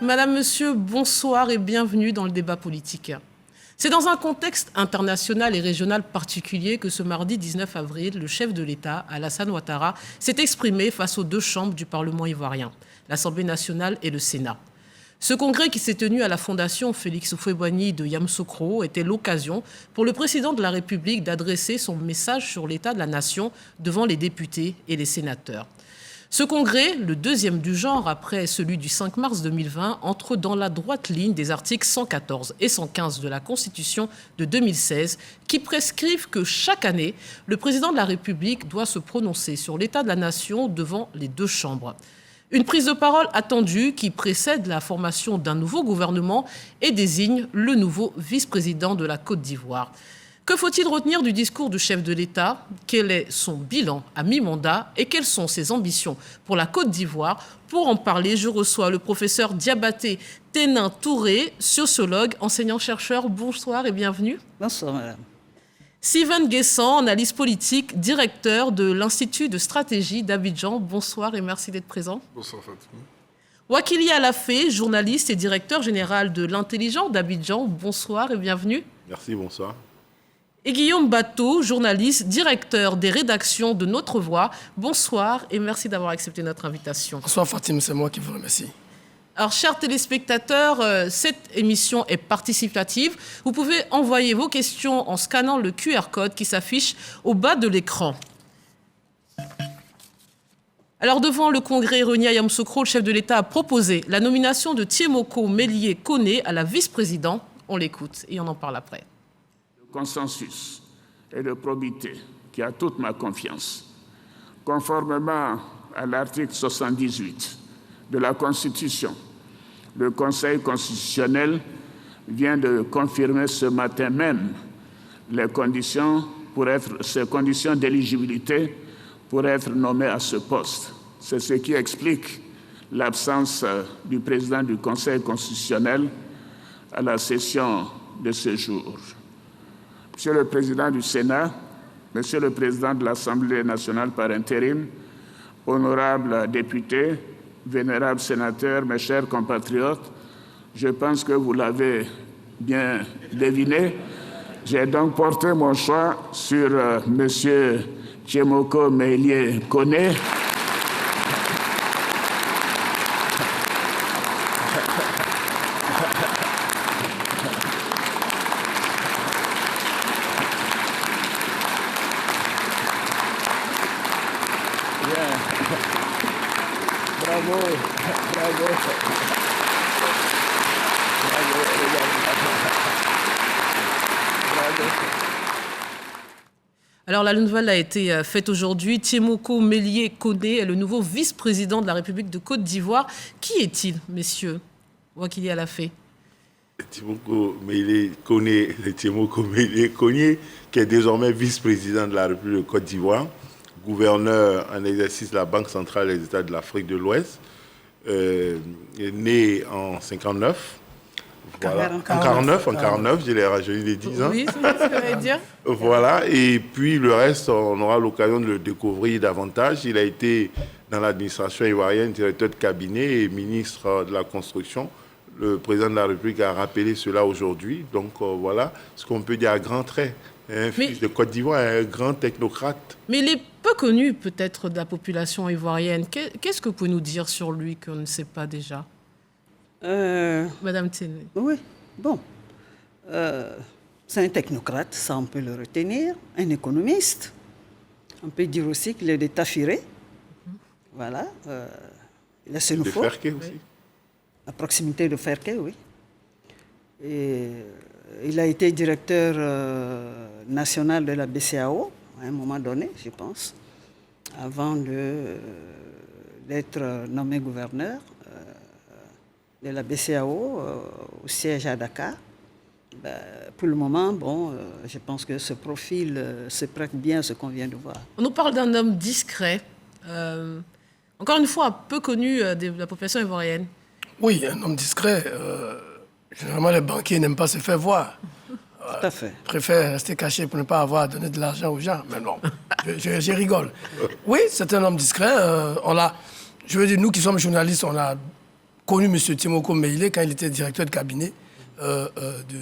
Madame, Monsieur, bonsoir et bienvenue dans le débat politique. C'est dans un contexte international et régional particulier que ce mardi 19 avril, le chef de l'État, Alassane Ouattara, s'est exprimé face aux deux chambres du Parlement ivoirien, l'Assemblée nationale et le Sénat. Ce congrès qui s'est tenu à la Fondation Félix Houphouët-Boigny de Yamoussoukro était l'occasion pour le président de la République d'adresser son message sur l'état de la nation devant les députés et les sénateurs. Ce congrès, le deuxième du genre après celui du 5 mars 2020, entre dans la droite ligne des articles 114 et 115 de la Constitution de 2016 qui prescrivent que chaque année, le président de la République doit se prononcer sur l'état de la nation devant les deux chambres. Une prise de parole attendue qui précède la formation d'un nouveau gouvernement et désigne le nouveau vice-président de la Côte d'Ivoire. Que faut-il retenir du discours du chef de l'État? Quel est son bilan à mi-mandat et quelles sont ses ambitions pour la Côte d'Ivoire? Pour en parler, je reçois le professeur Diabaté Ténin Touré, sociologue, enseignant-chercheur. Bonsoir et bienvenue. Bonsoir, madame. Steven Guessant, analyste politique, directeur de l'Institut de stratégie d'Abidjan. Bonsoir et merci d'être présent. Bonsoir, Fatima. Wakili Alafé, journaliste et directeur général de l'Intelligent d'Abidjan. Bonsoir et bienvenue. Merci, bonsoir. Et Guillaume Bateau, journaliste, directeur des rédactions de Notre Voix. Bonsoir et merci d'avoir accepté notre invitation. Bonsoir Fatima, c'est moi qui vous remercie. Alors, chers téléspectateurs, cette émission est participative. Vous pouvez envoyer vos questions en scannant le QR code qui s'affiche au bas de l'écran. Alors, devant le congrès réuni à Yamoussoukro, le chef de l'État a proposé la nomination de Thiemoko Mélié Koné à la vice-présidente. On l'écoute et on en parle après. Consensus et de probité qui a toute ma confiance. Conformément à l'article 78 de la Constitution, le Conseil constitutionnel vient de confirmer ce matin même ces conditions d'éligibilité pour être nommé à ce poste. C'est ce qui explique l'absence du président du Conseil constitutionnel à la session de ce jour. Monsieur le Président du Sénat, Monsieur le Président de l'Assemblée nationale par intérim, honorables députés, vénérables sénateurs, mes chers compatriotes, je pense que vous l'avez bien deviné. J'ai donc porté mon choix sur Monsieur Thiemoko Mélié Koné. Alors, la nouvelle a été faite aujourd'hui. Thiemoko Mélié Koné est le nouveau vice-président de la République de Côte d'Ivoire. Qui est-il, messieurs? Wakili Alafé. Thiemoko Mélié Koné, qui est désormais vice-président de la République de Côte d'Ivoire, gouverneur en exercice de la Banque centrale des États de l'Afrique de l'Ouest, est né en 59. Voilà. En 49, je l'ai rajeuni de 10 ans. Oui, c'est ce que j'allais dire. Voilà, et puis le reste, on aura l'occasion de le découvrir davantage. Il a été dans l'administration ivoirienne, directeur de cabinet et ministre de la Construction. Le président de la République a rappelé cela aujourd'hui. Donc voilà ce qu'on peut dire à grands traits. Un fils de Côte d'Ivoire, un grand technocrate. Mais il est peu connu peut-être de la population ivoirienne. Qu'est-ce que vous pouvez nous dire sur lui qu'on ne sait pas déjà? Madame Téné. Oui, bon. C'est un technocrate, ça on peut le retenir. Un économiste. On peut dire aussi qu'il est de Tafiré. Voilà. Il est Sénoufo. De Ferké aussi. À proximité de Ferké, oui. Et il a été directeur national de la BCEAO à un moment donné, je pense, avant d'être nommé gouverneur de la BCEAO au siège à Dakar. Pour le moment, je pense que ce profil se prête bien à ce qu'on vient de voir. On nous parle d'un homme discret, encore une fois peu connu de la population ivoirienne. Oui, un homme discret. Généralement, les banquiers n'aiment pas se faire voir. Tout à fait. Préfèrent rester caché pour ne pas avoir à donner de l'argent aux gens. Mais non, je rigole. Oui, c'est un homme discret. Je veux dire, nous qui sommes journalistes, on a connu M. Timoko Meïlé quand il était directeur de cabinet du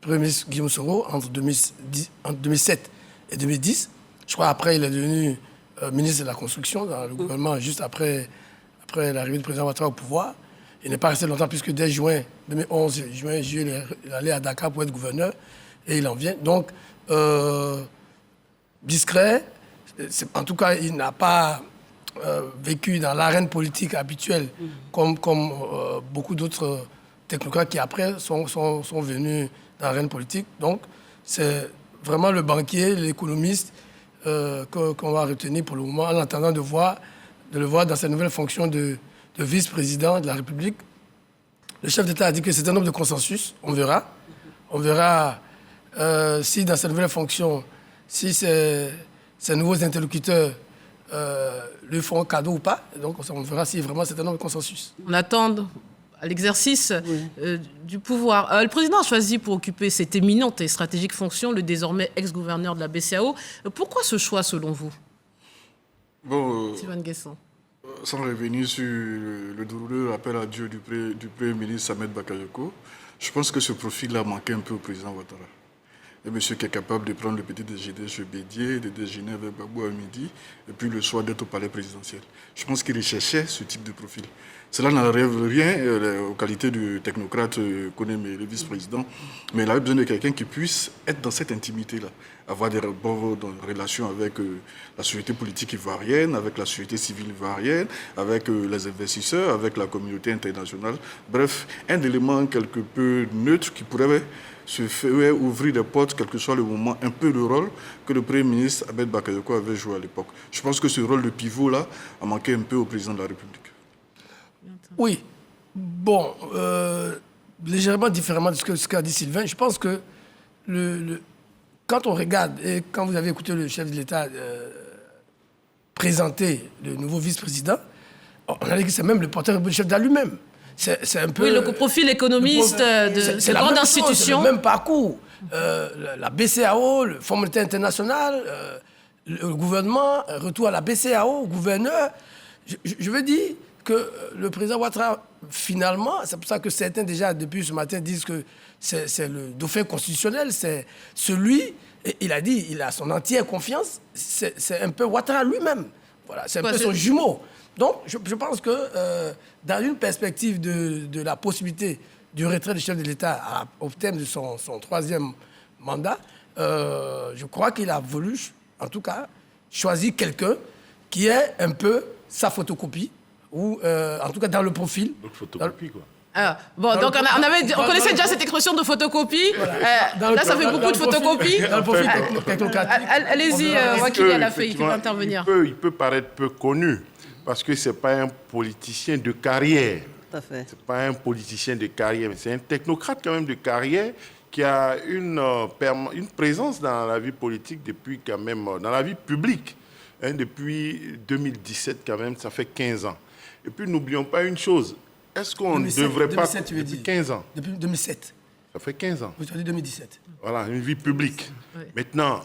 Premier ministre Guillaume Soro entre 2007 et 2010. Je crois après il est devenu ministre de la Construction dans le gouvernement juste après l'arrivée du président Ouattara au pouvoir. Il n'est pas resté longtemps puisque dès juin 2011, juillet, il est allé à Dakar pour être gouverneur et il en vient. Donc, discret, en tout cas, il n'a pas vécu dans l'arène politique habituelle comme beaucoup d'autres technocrates qui après sont venus dans l'arène politique. Donc, c'est vraiment le banquier, l'économiste qu'on va retenir pour le moment en attendant de le voir dans sa nouvelle fonction de vice-président de la République. Le chef d'État a dit que c'est un homme de consensus. On verra. On verra si dans sa nouvelle fonction, si ces nouveaux interlocuteurs lui font un cadeau ou pas. Donc on verra si vraiment c'est un homme de consensus. On attend à l'exercice du pouvoir. Le président a choisi pour occuper cette éminente et stratégique fonction le désormais ex-gouverneur de la BCEAO. Pourquoi ce choix selon vous? Bon, Sylvain Guesson. Sans revenir sur le douloureux appel à Dieu du Premier ministre Samet Bakayoko, je pense que ce profil-là manquait un peu au président Ouattara. Un monsieur qui est capable de prendre le petit déjeuner chez Bédier, de déjeuner avec Babou à midi, et puis le soir d'être au palais présidentiel. Je pense qu'il recherchait ce type de profil. Cela n'enlève rien aux qualités du technocrate connaît le vice-président, mais il avait besoin de quelqu'un qui puisse être dans cette intimité-là, avoir des bonnes relations avec la société politique ivoirienne, avec la société civile ivoirienne, avec les investisseurs, avec la communauté internationale. Bref, un élément quelque peu neutre qui pourrait se faire ouvrir des portes, quel que soit le moment, un peu le rôle que le Premier ministre Abed Bakayoko avait joué à l'époque. Je pense que ce rôle de pivot-là a manqué un peu au président de la République. Oui. Bon, légèrement différemment de ce qu'a dit Sylvain, je pense que quand on regarde, et quand vous avez écouté le chef de l'État présenter le nouveau vice-président, on a dit que c'est même le porteur du chef d'État lui-même. C'est un peu... Oui, le profil économiste de grande institution. C'est le même parcours. La BCEAO, le Fonds monétaire international, le gouvernement, retour à la BCEAO, gouverneur. Je veux dire que le président Ouattara, finalement, c'est pour ça que certains déjà depuis ce matin disent que c'est le dauphin constitutionnel, c'est celui, et il a dit, il a son entière confiance, c'est un peu Ouattara lui-même. Voilà, c'est un peu son jumeau. Donc, je pense que dans une perspective de la possibilité du retrait du chef de l'État au terme de son troisième mandat, je crois qu'il a voulu, en tout cas, choisir quelqu'un qui est un peu sa photocopie, ou en tout cas dans le profil. Donc photocopie, quoi. Bon, donc on connaissait déjà cette expression de photocopie. Voilà. Là, ça fait beaucoup de photocopies. Dans le profil technocratique. Allez-y, Wakili Alafé, il peut intervenir. Il peut paraître peu connu, parce que ce n'est pas un politicien de carrière. Tout à fait. Ce n'est pas un politicien de carrière, mais c'est un technocrate quand même de carrière qui a une présence dans la vie politique depuis quand même, dans la vie publique, depuis 2017 quand même, ça fait 15 ans. Et puis n'oublions pas une chose, est-ce qu'on ne devrait pas... 2007, tu veux dire. 15 ans. Depuis 2007. Ça fait 15 ans. Vous avez dit 2017. Voilà, une vie publique. Oui. Maintenant,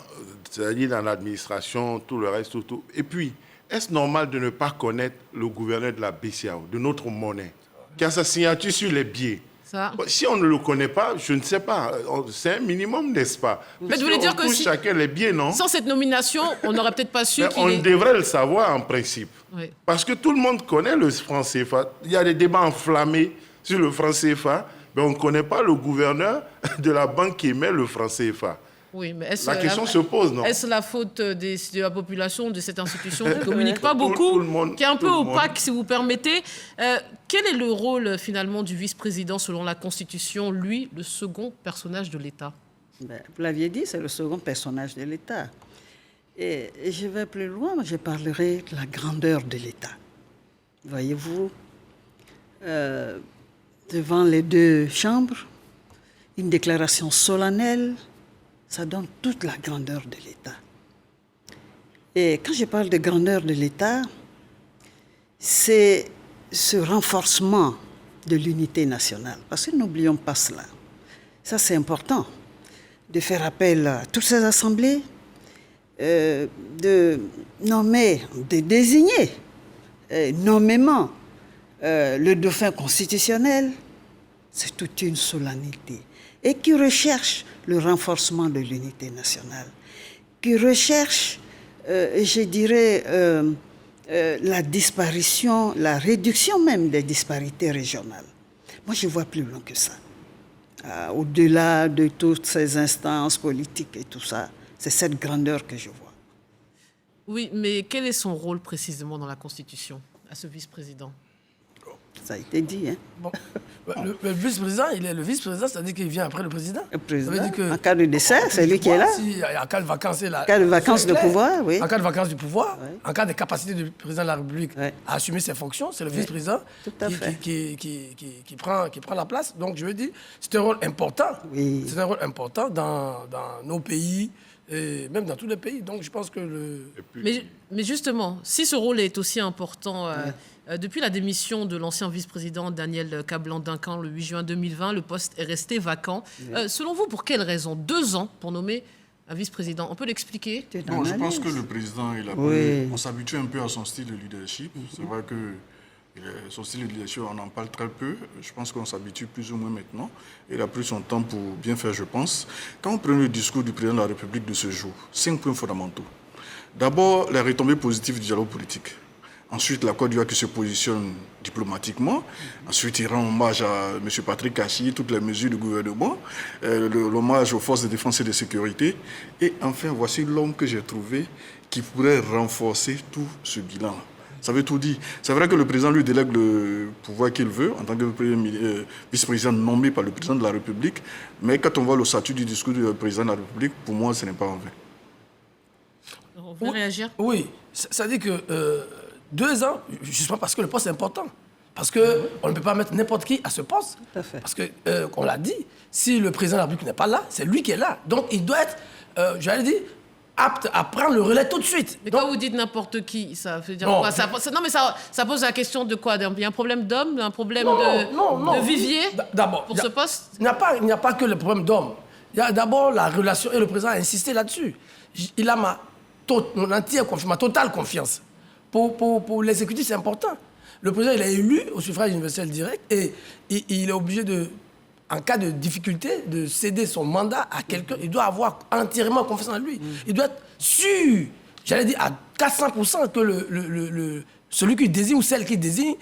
c'est-à-dire dans l'administration, tout le reste, tout. Et puis, est-ce normal de ne pas connaître le gouverneur de la BCEAO, de notre monnaie, qui a sa signature sur les billets? Ça. Si on ne le connaît pas, je ne sais pas. C'est un minimum, n'est-ce pas? Mais vous voulez dire que si, chacun les billets, non? sans cette nomination, on n'aurait peut-être pas su On qu'il est... devrait le savoir en principe. Oui. Parce que tout le monde connaît le franc CFA. Il y a des débats enflammés sur le franc CFA, mais on ne connaît pas le gouverneur de la banque qui émet le franc CFA. Oui, mais est-ce La question se pose, non? Est-ce la faute de la population de cette institution qui ne communique pas Tout beaucoup, le monde, qui est un peu tout le monde. opaque, si vous permettez? Quel est le rôle, finalement, du vice-président selon la Constitution, lui, le second personnage de l'État? Ben, vous l'aviez dit, c'est le second personnage de l'État. Et je vais plus loin, je parlerai de la grandeur de l'État. Voyez-vous, devant les deux chambres, une déclaration solennelle, ça donne toute la grandeur de l'État. Et quand je parle de grandeur de l'État, c'est ce renforcement de l'unité nationale. Parce que n'oublions pas cela. Ça, c'est important, de faire appel à toutes ces assemblées, de nommer, de désigner nommément le dauphin constitutionnel, c'est toute une solennité. Et qui recherche le renforcement de l'unité nationale, qui recherche, je dirais, la disparition, la réduction même des disparités régionales. Moi, je vois plus loin que ça. Au-delà de toutes ces instances politiques et tout ça, c'est cette grandeur que je vois. Oui, mais quel est son rôle précisément dans la Constitution, à ce vice-président? Ça a été dit, hein. Bon. Le vice-président, il est le vice-président, c'est-à-dire qu'il vient après le président. Le président, Ça veut dire que, en cas de décès, c'est lui qui est là. Si, en cas de vacances, c'est là. En cas de vacances de pouvoir, oui. En cas de vacances du pouvoir, Oui. en cas de capacité du président de la République Oui. à assumer ses fonctions, c'est le vice-président Tout à fait. qui prend la place. Donc, je veux dire, c'est un rôle important. Oui. C'est un rôle important dans nos pays, et même dans tous les pays. Donc, je pense que Mais justement, si ce rôle est aussi important, depuis la démission de l'ancien vice-président Daniel Kablan-Duncan le 8 juin 2020, le poste est resté vacant. Selon vous, pour quelles raisons? 2 ans pour nommer un vice-président. On peut l'expliquer? Bon, je pense que le président, on s'habitue un peu à son style de leadership. C'est vrai que son style de leadership, on en parle très peu. Je pense qu'on s'habitue plus ou moins maintenant. Il a pris son temps pour bien faire, je pense. Quand on prend le discours du président de la République de ce jour, 5 points fondamentaux. D'abord, les retombées positives du dialogue politique. Ensuite, la Côte d'Ivoire qui se positionne diplomatiquement. Ensuite, il rend hommage à M. Patrick Kachi, toutes les mesures du gouvernement, l'hommage aux forces de défense et de sécurité. Et enfin, voici l'homme que j'ai trouvé qui pourrait renforcer tout ce bilan. Ça veut tout dire. C'est vrai que le président lui délègue le pouvoir qu'il veut en tant que vice-président nommé par le président de la République. Mais quand on voit le statut du discours du président de la République, pour moi, ce n'est pas en vain. Vous voulez réagir? Oui, ça dit que 2 ans, justement parce que le poste est important. Parce qu'on ne peut pas mettre n'importe qui à ce poste. Tout à fait. Parce que, on l'a dit, si le président de la République n'est pas là, c'est lui qui est là. Donc, il doit être, j'allais dire, apte à prendre le relais tout de suite. Mais Donc, quand vous dites n'importe qui, ça veut dire Non. quoi? Non, mais ça pose la question de quoi? Il y a un problème d'homme, un problème de vivier D'abord, pour ce poste? il n'y a pas que le problème d'homme. Il y a d'abord la relation, et le président a insisté là-dessus. Il a mon entière confiance, ma totale confiance. Pour l'exécutif, c'est important. Le président, il est élu au suffrage universel direct et il est obligé en cas de difficulté, de céder son mandat à quelqu'un. Il doit avoir entièrement confiance en lui. Il doit être sûr, j'allais dire à 400% que celui qui désigne ou celle qui désigne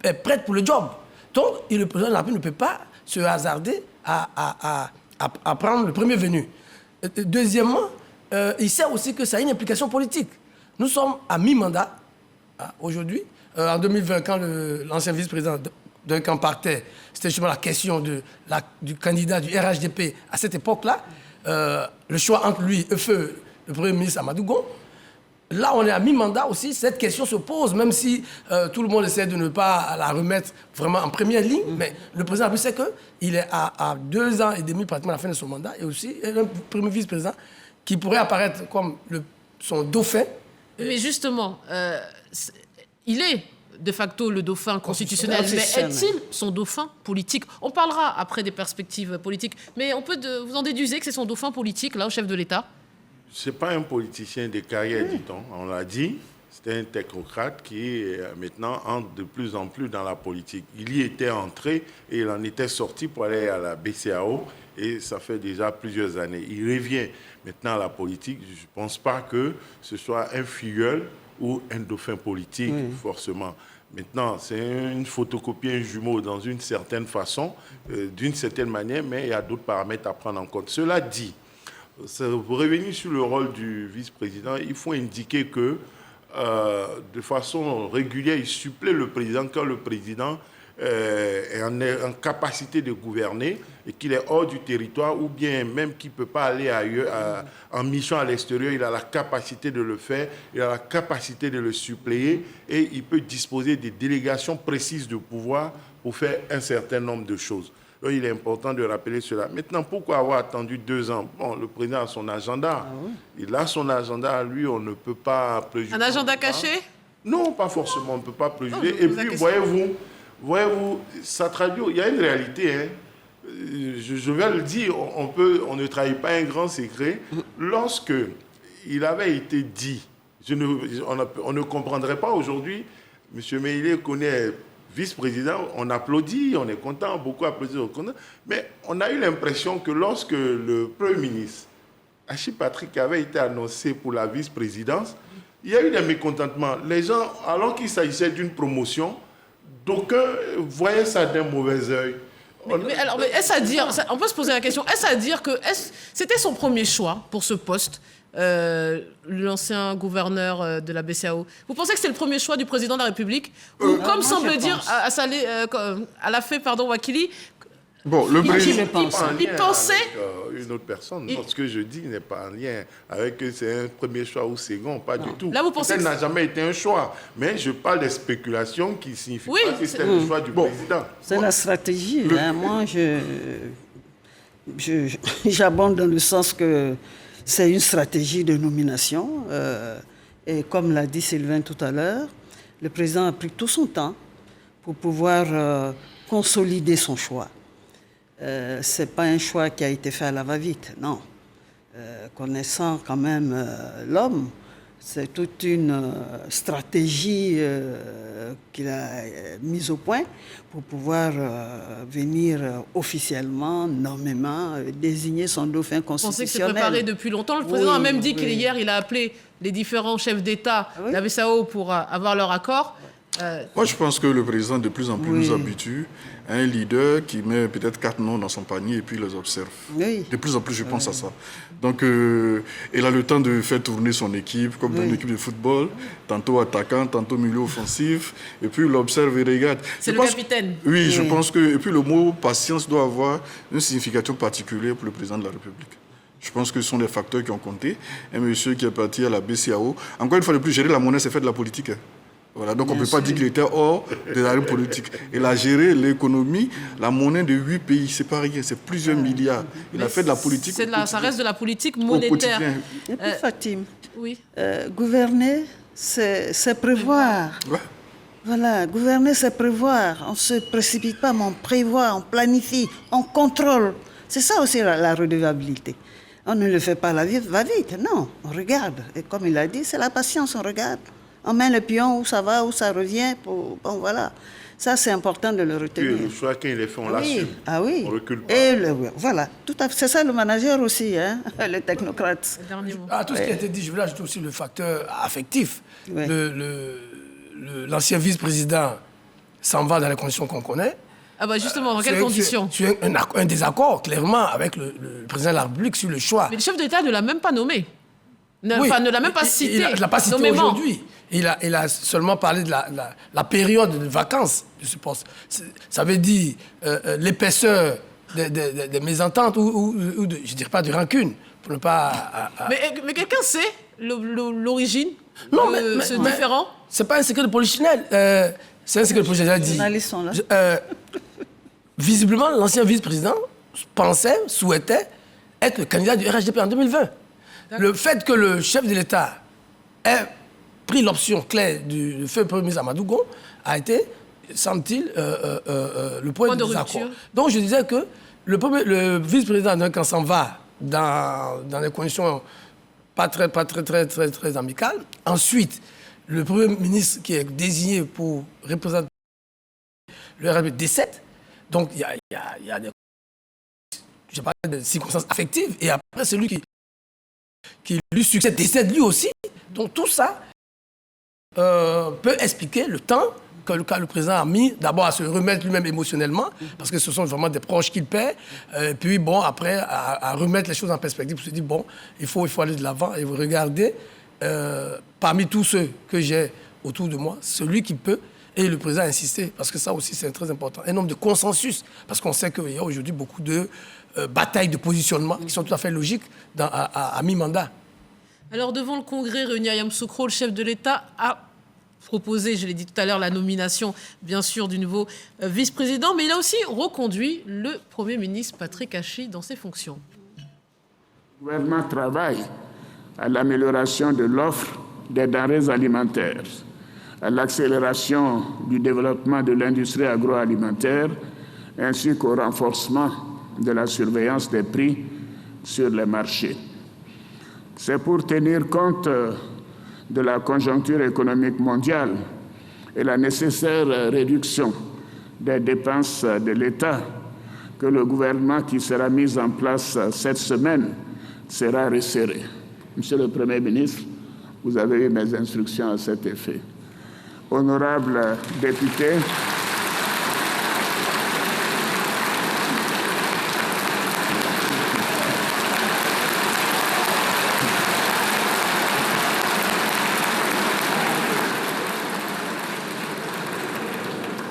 est prête pour le job. Donc, le président de la République ne peut pas se hasarder à prendre le premier venu. Deuxièmement, il sait aussi que ça a une implication politique. Nous sommes à mi-mandat aujourd'hui. En 2020, quand l'ancien vice-président Duncan partait, c'était justement la question du candidat du RHDP à cette époque-là. Le choix entre lui et feu le Premier ministre Amadou Gon. Là, on est à mi-mandat aussi. Cette question se pose, même si tout le monde essaie de ne pas la remettre vraiment en première ligne. Mais le président sait qu'il est à 2 ans et demi, pratiquement à la fin de son mandat, et aussi un premier vice-président qui pourrait apparaître comme son dauphin. Mais justement, il est de facto le dauphin constitutionnel, mais Constitutionnel. est-il son dauphin politique? On parlera après des perspectives politiques, mais on peut vous en déduisez que c'est son dauphin politique, là, au chef de l'État? Ce n'est pas un politicien de carrière, dit-on. On l'a dit. C'est un technocrate qui maintenant entre de plus en plus dans la politique. Il y était entré et il en était sorti pour aller à la BCAO. Et ça fait déjà plusieurs années. Il revient maintenant à la politique. Je ne pense pas que ce soit un filleul ou un dauphin politique, forcément. Maintenant, c'est une photocopie, un jumeau dans une certaine façon, d'une certaine manière, mais il y a d'autres paramètres à prendre en compte. Cela dit, pour revenir sur le rôle du vice-président, il faut indiquer que de façon régulière, il supplée le président quand le président est en capacité de gouverner et qu'il est hors du territoire ou bien même qu'il ne peut pas aller ailleurs, en mission à l'extérieur, il a la capacité de le faire, il a la capacité de le suppléer et il peut disposer des délégations précises de pouvoir pour faire un certain nombre de choses. Donc, il est important de rappeler cela. Maintenant, pourquoi avoir attendu 2 ans? Bon, le président a son agenda. Il a son agenda, lui, on ne peut pas préjuger. Un agenda caché? Non, pas forcément, on ne peut pas préjuger. Non, je Et pose la puis, question. voyez-vous, ça traduit, il y a une réalité. Hein. Je vais le dire, on ne trahit pas un grand secret. Lorsque il avait été dit, on ne comprendrait pas aujourd'hui, M. Meïlé connaît vice-président, on applaudit, on est content, beaucoup applaudissent, mais on a eu l'impression que lorsque le Premier ministre, Hachi Patrick, avait été annoncé pour la vice-présidence, il y a eu des mécontentements. Les gens, alors qu'il s'agissait d'une promotion, d'aucuns voyaient ça d'un mauvais œil. Mais est-ce à dire, on peut se poser la question, est-ce à dire que c'était son premier choix pour ce poste, l'ancien gouverneur de la BCEAO? Vous pensez que c'est le premier choix du président de la République? Ou comme semble dire à la fée, Wakili, bon, le président... il pensait... Avec, une autre personne. Ce que je dis n'est pas en lien avec que c'est un premier choix ou second, pas du tout. Là, vous pensez ça n'a jamais été un choix. Mais je parle des spéculations qui signifient pas que c'était le choix du président. C'est la stratégie. Hein. Moi, j'abonde dans le sens que c'est une stratégie de nomination. Et comme l'a dit Sylvain tout à l'heure, le président a pris tout son temps pour pouvoir consolider son choix. Ce n'est pas un choix qui a été fait à la va-vite, non. Connaissant quand même l'homme, c'est toute une stratégie qu'il a mise au point pour pouvoir venir officiellement, nommément, désigner son dauphin constitutionnel. Vous pensez que c'est préparé depuis longtemps? Le président a même dit qu'hier, il a appelé les différents chefs d'État de la BCEAO pour avoir leur accord. Moi, je pense que le président, de plus en plus, nous habitue à un leader qui met peut-être 4 noms dans son panier et puis les observe. Oui. De plus en plus, je pense à ça. Donc, il a le temps de faire tourner son équipe, comme dans une équipe de football, tantôt attaquant, tantôt milieu offensif, et puis il observe et regarde. C'est le capitaine. Oui, je pense que... Et puis le mot patience doit avoir une signification particulière pour le président de la République. Je pense que ce sont des facteurs qui ont compté. Un monsieur qui est parti à la BCEAO, encore une fois de plus, gérer la monnaie, c'est faire de la politique. Voilà, donc on ne peut pas dire qu'il était hors de la politique. Il a géré l'économie, la monnaie de 8 pays, c'est pas rien, c'est plusieurs milliards. Il a fait de la politique. Ça reste de la politique monétaire. Et puis Fatim, oui. Gouverner, c'est prévoir. Ouais. Voilà, gouverner, c'est prévoir. On ne se précipite pas, mais on prévoit, on planifie, on contrôle. C'est ça aussi la redevabilité. On ne le fait pas va vite, non. On regarde. Et comme il a dit, c'est la patience, on regarde. On met le pion où ça va, où ça revient. Bon, voilà. Ça, c'est important de le retenir. Le choix qu'il est fait, on l'assume. Ah oui. On recule pas. Et voilà. Tout à fait. C'est ça le manager aussi, hein, le technocrate. Tout ce qui a été dit, je veux ajouter aussi le facteur affectif. Oui. L'ancien vice-président s'en va dans les conditions qu'on connaît. Ah bah justement, dans quelles conditions? Sur un désaccord, clairement, avec le président de la République sur le choix. Mais le chef d'État ne l'a même pas nommé. Ne l'a même pas cité. Il ne l'a pas cité aujourd'hui. Il a seulement parlé de la période de vacances de ce poste. Ça veut dire l'épaisseur des mésententes ou je ne dirais pas de rancune. Pour ne pas, Mais quelqu'un sait l'origine de ce différend? Ce n'est pas un secret de polichinelle. C'est un secret de polichinelle. Les journalistes sont là. Visiblement, l'ancien vice-président souhaitait être le candidat du RHDP en 2020. Le fait que le chef de l'État ait pris l'option claire du feu Premier ministre Amadou Gon a été, semble-t-il, le point de désaccord. Donc je disais que le vice-président quand s'en va dans des conditions pas très amicales. Ensuite, le Premier ministre qui est désigné pour représenter le RHDP décède. Donc il y a des circonstances affectives. Et après, celui qui lui succède décède lui aussi. Donc tout ça peut expliquer le temps que le président a mis d'abord à se remettre lui-même émotionnellement, parce que ce sont vraiment des proches qu'il perd, puis bon, après, à remettre les choses en perspective, pour se dire, bon, il faut aller de l'avant et vous regardez, parmi tous ceux que j'ai autour de moi, celui qui peut, et le président a insisté, parce que ça aussi c'est très important, un nombre de consensus, parce qu'on sait qu'il y a aujourd'hui beaucoup de batailles de positionnement qui sont tout à fait logiques à mi-mandat. Alors devant le Congrès réuni à Yamoussoukro, le chef de l'État a proposé, je l'ai dit tout à l'heure, la nomination, bien sûr, du nouveau vice-président, mais il a aussi reconduit le Premier ministre Patrick Hachi dans ses fonctions. Le gouvernement travaille à l'amélioration de l'offre des denrées alimentaires, à l'accélération du développement de l'industrie agroalimentaire, ainsi qu'au renforcement de la surveillance des prix sur les marchés. C'est pour tenir compte de la conjoncture économique mondiale et la nécessaire réduction des dépenses de l'État que le gouvernement qui sera mis en place cette semaine sera resserré. Monsieur le Premier ministre, vous avez eu mes instructions à cet effet. Honorables députés,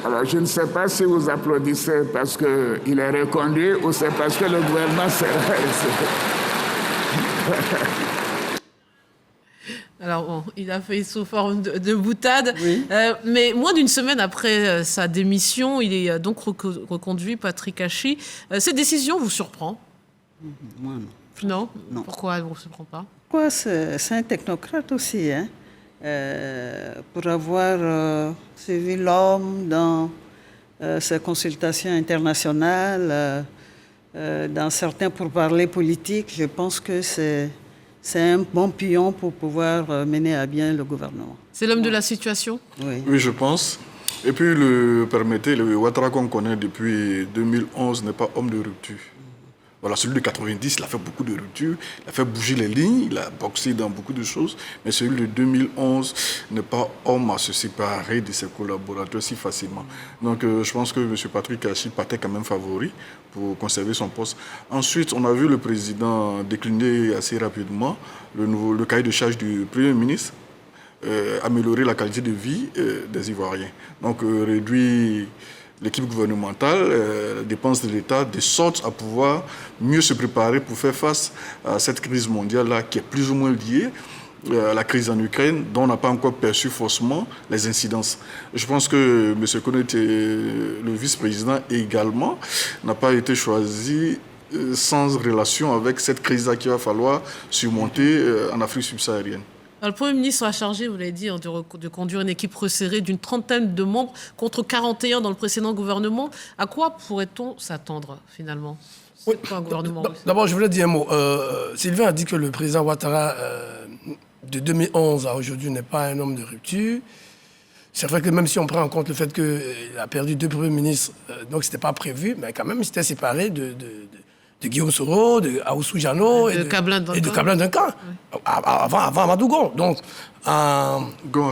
alors je ne sais pas si vous applaudissez parce qu'il est reconduit ou c'est parce que le gouvernement sera resserré. Alors, bon, il a fait sous forme de boutade. Oui. Mais moins d'une semaine après sa démission, il est donc reconduit, Patrick Hachi. Cette décision vous surprend? Moi, non. Non. Non. Pourquoi elle ne vous surprend pas? Quoi, c'est un technocrate aussi, hein? Pour avoir suivi l'homme dans ses consultations internationales, dans certains pourparlers politiques, je pense que c'est un bon pion pour pouvoir mener à bien le gouvernement. C'est l'homme de la situation? Oui. Oui, je pense. Et puis, permettez, le Ouattara qu'on connaît depuis 2011 n'est pas homme de rupture. Voilà, celui de 90, il a fait beaucoup de ruptures, il a fait bouger les lignes, il a boxé dans beaucoup de choses, mais celui de 2011 n'est pas homme à se séparer de ses collaborateurs si facilement. Donc, je pense que M. Patrick Hachi partait quand même favori pour conserver son poste. Ensuite, on a vu le président décliner assez rapidement le cahier de charge du Premier ministre, améliorer la qualité de vie des Ivoiriens. Donc, réduire l'équipe gouvernementale, les dépenses de l'État, de sorte à pouvoir mieux se préparer pour faire face à cette crise mondiale-là qui est plus ou moins liée à la crise en Ukraine, dont on n'a pas encore perçu forcément les incidences. Je pense que M. Koné, le vice-président également, n'a pas été choisi sans relation avec cette crise-là qu'il va falloir surmonter en Afrique subsaharienne. Alors, le Premier ministre a chargé, vous l'avez dit, de conduire une équipe resserrée d'une trentaine de membres contre 41 dans le précédent gouvernement. À quoi pourrait-on s'attendre, finalement? C'est quoi un gouvernement russe? D'abord, je voulais dire un mot. Sylvain a dit que le président Ouattara, de 2011 à aujourd'hui, n'est pas un homme de rupture. C'est vrai que même si on prend en compte le fait qu'il a perdu 2 premiers ministres, donc ce n'était pas prévu, mais quand même, il s'était séparé de Guillaume Soro, de Aoussou Diallo et de Kablin Duncan, oui. avant Amadougon. Donc, en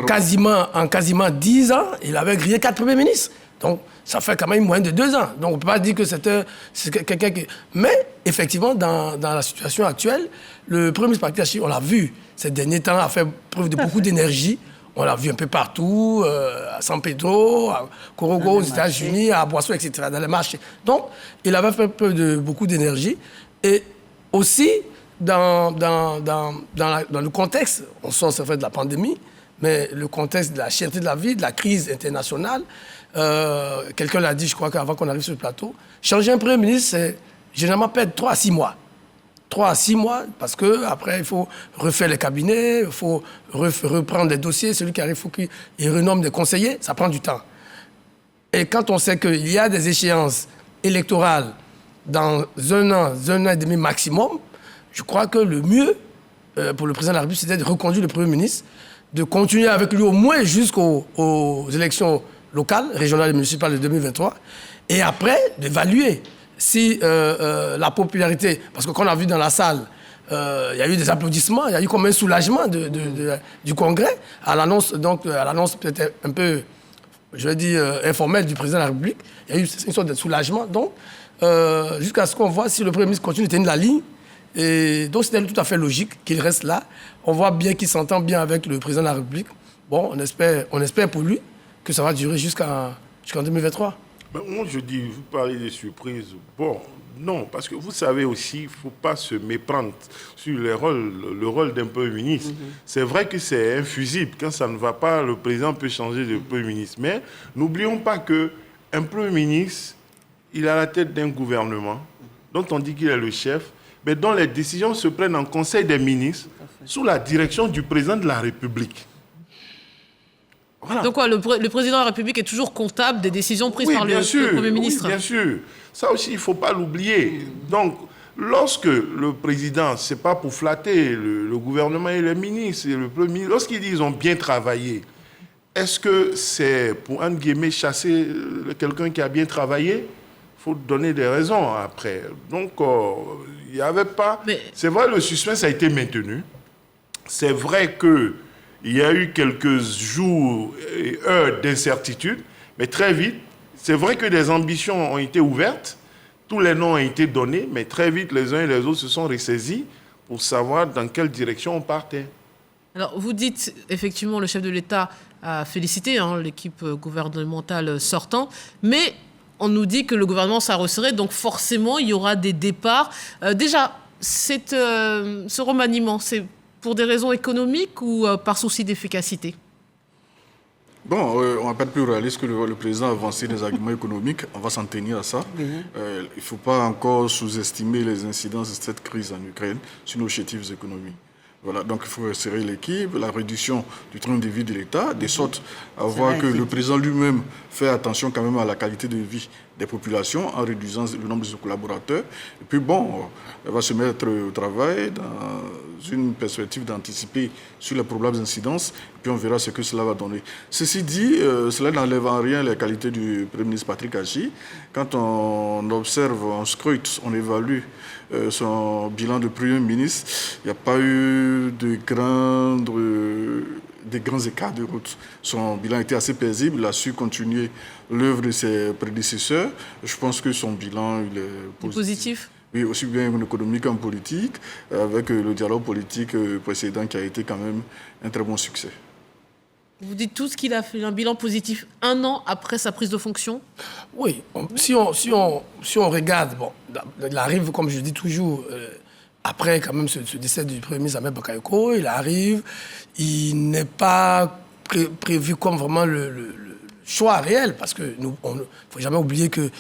quasiment 10 ans, il avait grillé 4 premiers ministres. Donc, ça fait quand même moins de 2 ans. Donc, on ne peut pas dire que c'est quelqu'un qui... Mais, effectivement, dans la situation actuelle, le Premier ministre Patrick Hachi, on l'a vu, ces derniers temps, a fait preuve de beaucoup d'énergie. On l'a vu un peu partout, à San Pedro, à Corogo, aux États-Unis, à Boisseau, etc., dans les marchés. Donc, il avait fait preuve de beaucoup d'énergie. Et aussi, dans le contexte, on sort, c'est vrai, de la pandémie, mais le contexte de la cherté de la vie, de la crise internationale, quelqu'un l'a dit, je crois qu'avant qu'on arrive sur le plateau, changer un Premier ministre, c'est généralement perdre 3 à 6 mois. 3 à 6 mois, parce qu'après, il faut refaire les cabinets, il faut reprendre les dossiers. Celui qui arrive, il faut qu'il renomme des conseillers. Ça prend du temps. Et quand on sait qu'il y a des échéances électorales dans 1 an et demi maximum, je crois que le mieux pour le président de la République, c'était de reconduire le Premier ministre, de continuer avec lui au moins jusqu'aux élections locales, régionales et municipales de 2023, et après, d'évaluer si la popularité, parce que quand on a vu dans la salle, il y a eu des applaudissements, il y a eu comme un soulagement du Congrès à l'annonce peut-être un peu, je vais dire, informelle du président de la République. Il y a eu une sorte de soulagement, donc, jusqu'à ce qu'on voit si le Premier ministre continue de tenir la ligne. Et donc, c'était tout à fait logique qu'il reste là. On voit bien qu'il s'entend bien avec le président de la République. Bon, on espère pour lui que ça va durer jusqu'en 2023. Ben, moi, je dis, vous parlez des surprises. Bon, non, parce que vous savez aussi, il ne faut pas se méprendre sur le rôle d'un Premier ministre. C'est vrai que c'est infusible. Quand ça ne va pas, le président peut changer de Premier ministre. Mais n'oublions pas qu'un Premier ministre, il est à la tête d'un gouvernement dont on dit qu'il est le chef, mais dont les décisions se prennent en Conseil des ministres sous la direction du président de la République. Voilà. Donc quoi, le président de la République est toujours comptable des décisions prises par le Premier ministre? Oui, bien sûr. Ça aussi, il ne faut pas l'oublier. Donc, lorsque le président, ce n'est pas pour flatter le gouvernement et les ministres, et le Premier ministre, lorsqu'ils disent qu'ils ont bien travaillé, est-ce que c'est pour, entre guillemets, chasser quelqu'un qui a bien travaillé? Il faut donner des raisons après. Donc, il n'y avait pas... Mais... C'est vrai, le suspense a été maintenu. C'est vrai qu'il y a eu quelques jours et heures d'incertitude, mais très vite, c'est vrai que des ambitions ont été ouvertes, tous les noms ont été donnés, mais très vite, les uns et les autres se sont ressaisis pour savoir dans quelle direction on partait. Alors, vous dites, effectivement, le chef de l'État a félicité l'équipe gouvernementale sortante, mais on nous dit que le gouvernement sera resserré, donc forcément, il y aura des départs. Déjà, ce remaniement, c'est pour des raisons économiques ou par souci d'efficacité? Bon, on va pas être plus réaliste que le président a avancé des arguments économiques. On va s'en tenir à ça. Il ne faut pas encore sous-estimer les incidences de cette crise en Ukraine sur nos objectifs économiques. Voilà, donc il faut resserrer l'équipe, la réduction du train de vie de l'État, de sorte à voir que le président lui-même fait attention quand même à la qualité de vie des populations en réduisant le nombre de ses collaborateurs. Et puis bon, elle va se mettre au travail dans une perspective d'anticiper sur les probables incidences, et puis on verra ce que cela va donner. Ceci dit, cela n'enlève en rien les qualités du Premier ministre Patrick Achi. Quand on observe, on scrute, on évalue son bilan de Premier ministre, il n'y a pas eu de grands écarts de route. Son bilan était assez paisible, il a su continuer l'œuvre de ses prédécesseurs. Je pense que son bilan il est positif. Oui, aussi bien économique qu'en politique, avec le dialogue politique précédent qui a été quand même un très bon succès. Vous dites tous qu'il a fait un bilan positif 1 an après sa prise de fonction? Oui, si on regarde, bon, il arrive, comme je dis toujours, après quand même ce décès du Premier ministre Ahmed Bakayoko, il arrive, il n'est pas prévu comme vraiment le choix réel, parce qu'il ne faut jamais oublier qu'il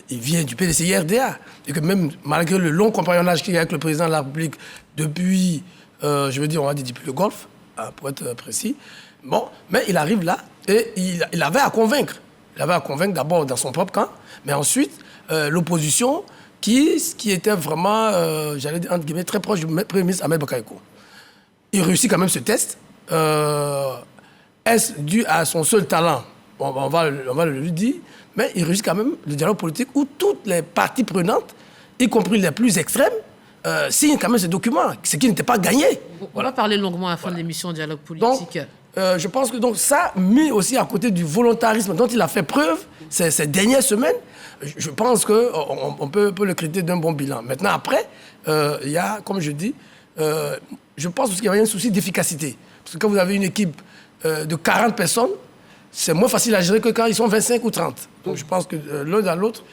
vient du PDCI-RDA, et que même malgré le long compagnonnage qu'il y a avec le président de la République depuis, on va dire depuis le Golfe, pour être précis, bon, mais il arrive là et il avait à convaincre. Il avait à convaincre d'abord dans son propre camp, mais ensuite l'opposition qui était vraiment, j'allais dire, entre guillemets, très proche du Premier ministre Ahmed Bakayoko. Il réussit quand même ce test. Est-ce dû à son seul talent? On va le lui dire, mais il réussit quand même le dialogue politique où toutes les parties prenantes, y compris les plus extrêmes, signent quand même ce document, ce qui n'était pas gagné. On va parler longuement à la fin de l'émission Dialogue politique. Donc, je pense que donc, ça, mis aussi à côté du volontarisme dont il a fait preuve ces dernières semaines, je pense qu'on peut le créditer d'un bon bilan. Maintenant, après, il y a, comme je dis, je pense aussi qu'il y a un souci d'efficacité. Parce que quand vous avez une équipe de 40 personnes, c'est moins facile à gérer que quand ils sont 25 ou 30. Donc je pense que l'un dans l'autre,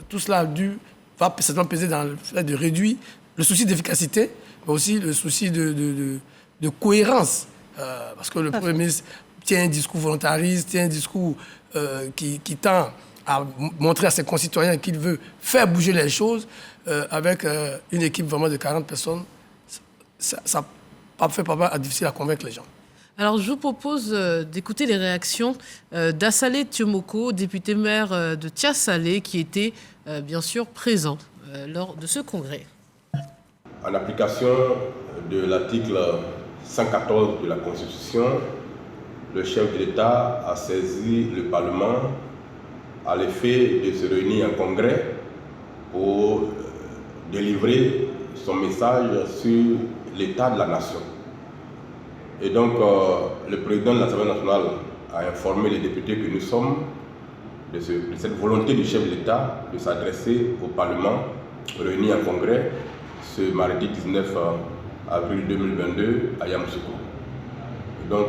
tout cela va certainement peser dans le fait de réduire le souci d'efficacité, mais aussi le souci de cohérence. Parce que le Premier ministre tient un discours volontariste, tient un discours qui tend à montrer à ses concitoyens qu'il veut faire bouger les choses avec une équipe vraiment de 40 personnes. Ça fait pas mal difficile à convaincre les gens. Alors, je vous propose d'écouter les réactions d'Assalé Tiomoko, député maire de Tia-Salé, qui était bien sûr présent lors de ce congrès. En application de l'article 114 de la Constitution, le chef de l'État a saisi le Parlement à l'effet de se réunir en congrès pour délivrer son message sur l'état de la nation. Et donc, le président de l'Assemblée nationale a informé les députés que nous sommes de cette volonté du chef de l'État de s'adresser au Parlement réuni en congrès ce mardi 19 avril 2022 à Yamoussoukro. Donc,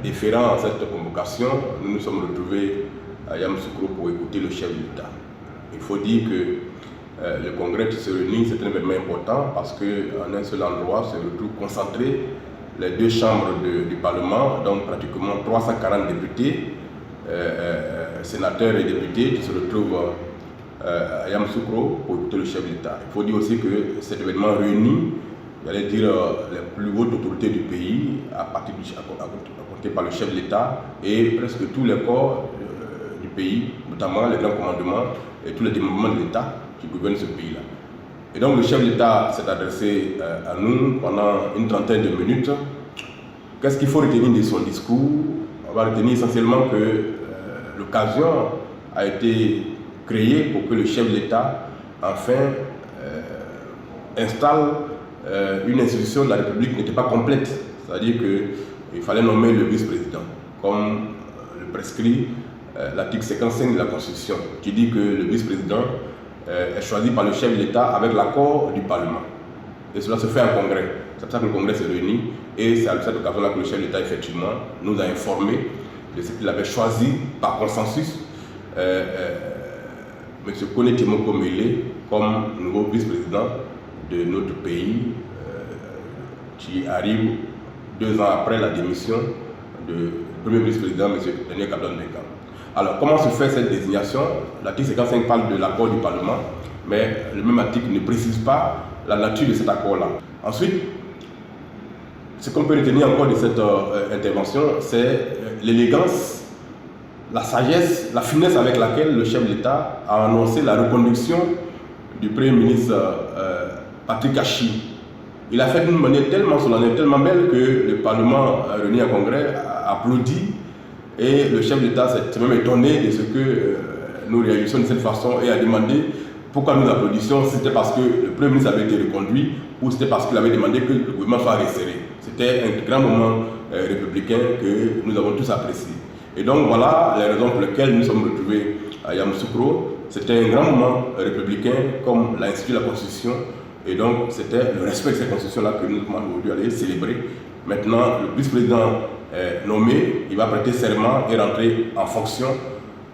déférant à cette convocation, nous nous sommes retrouvés à Yamoussoukro pour écouter le chef de l'État. Il faut dire que le congrès qui se réunit, c'est un événement important parce qu'en un seul endroit se retrouvent concentrés les deux chambres du Parlement, donc pratiquement 340 députés, sénateurs et députés qui se retrouvent à Yamoussoukro pour écouter le chef de l'État. Il faut dire aussi que cet événement réunit, j'allais dire, les plus hautes autorités du pays, à compter par le chef de l'État et presque tous les corps du pays, notamment les grands commandements et tous les démembrements de l'État qui gouvernent ce pays-là. Et donc le chef de l'État s'est adressé à nous pendant une trentaine de minutes Qu'est-ce qu'il faut retenir de son discours? On va retenir essentiellement que l'occasion a été créée pour que le chef de l'État, enfin, installe une institution de la République qui n'était pas complète. C'est-à-dire qu'il fallait nommer le vice-président, comme le prescrit l'article 55 de la Constitution, qui dit que le vice-président est choisi par le chef de l'État avec l'accord du Parlement. Et cela se fait en congrès. C'est pour ça que le congrès s'est réuni et c'est à cette occasion-là que le chef de l'État, effectivement, nous a informé de ce qu'il avait choisi par consensus M. Kone Timoko Mele comme nouveau vice-président de notre pays qui arrive 2 ans après la démission du premier vice-président, M. Denis Kadon Menga. Alors, comment se fait cette désignation? L'article 55 parle de l'accord du Parlement, mais le même article ne précise pas la nature de cet accord-là. Ensuite, ce qu'on peut retenir encore de cette intervention, c'est l'élégance, la sagesse, la finesse avec laquelle le chef de l'État a annoncé la reconduction du Premier ministre Patrick Achi. Il a fait d'une manière tellement solennelle, tellement belle que le Parlement réuni en congrès a applaudi et le chef de l'État s'est même étonné de ce que nous réagissions de cette façon et a demandé pourquoi nous applaudissions, si c'était parce que le Premier ministre avait été reconduit ou c'était parce qu'il avait demandé que le gouvernement soit resserré. C'était un grand moment républicain que nous avons tous apprécié. Et donc voilà les raisons pour lesquelles nous sommes retrouvés à Yamoussoukro. C'était un grand moment républicain comme l'a institué la Constitution. Et donc c'était le respect de cette Constitution-là que nous demandons aujourd'hui aller célébrer. Maintenant, le vice-président est nommé, il va prêter serment et rentrer en fonction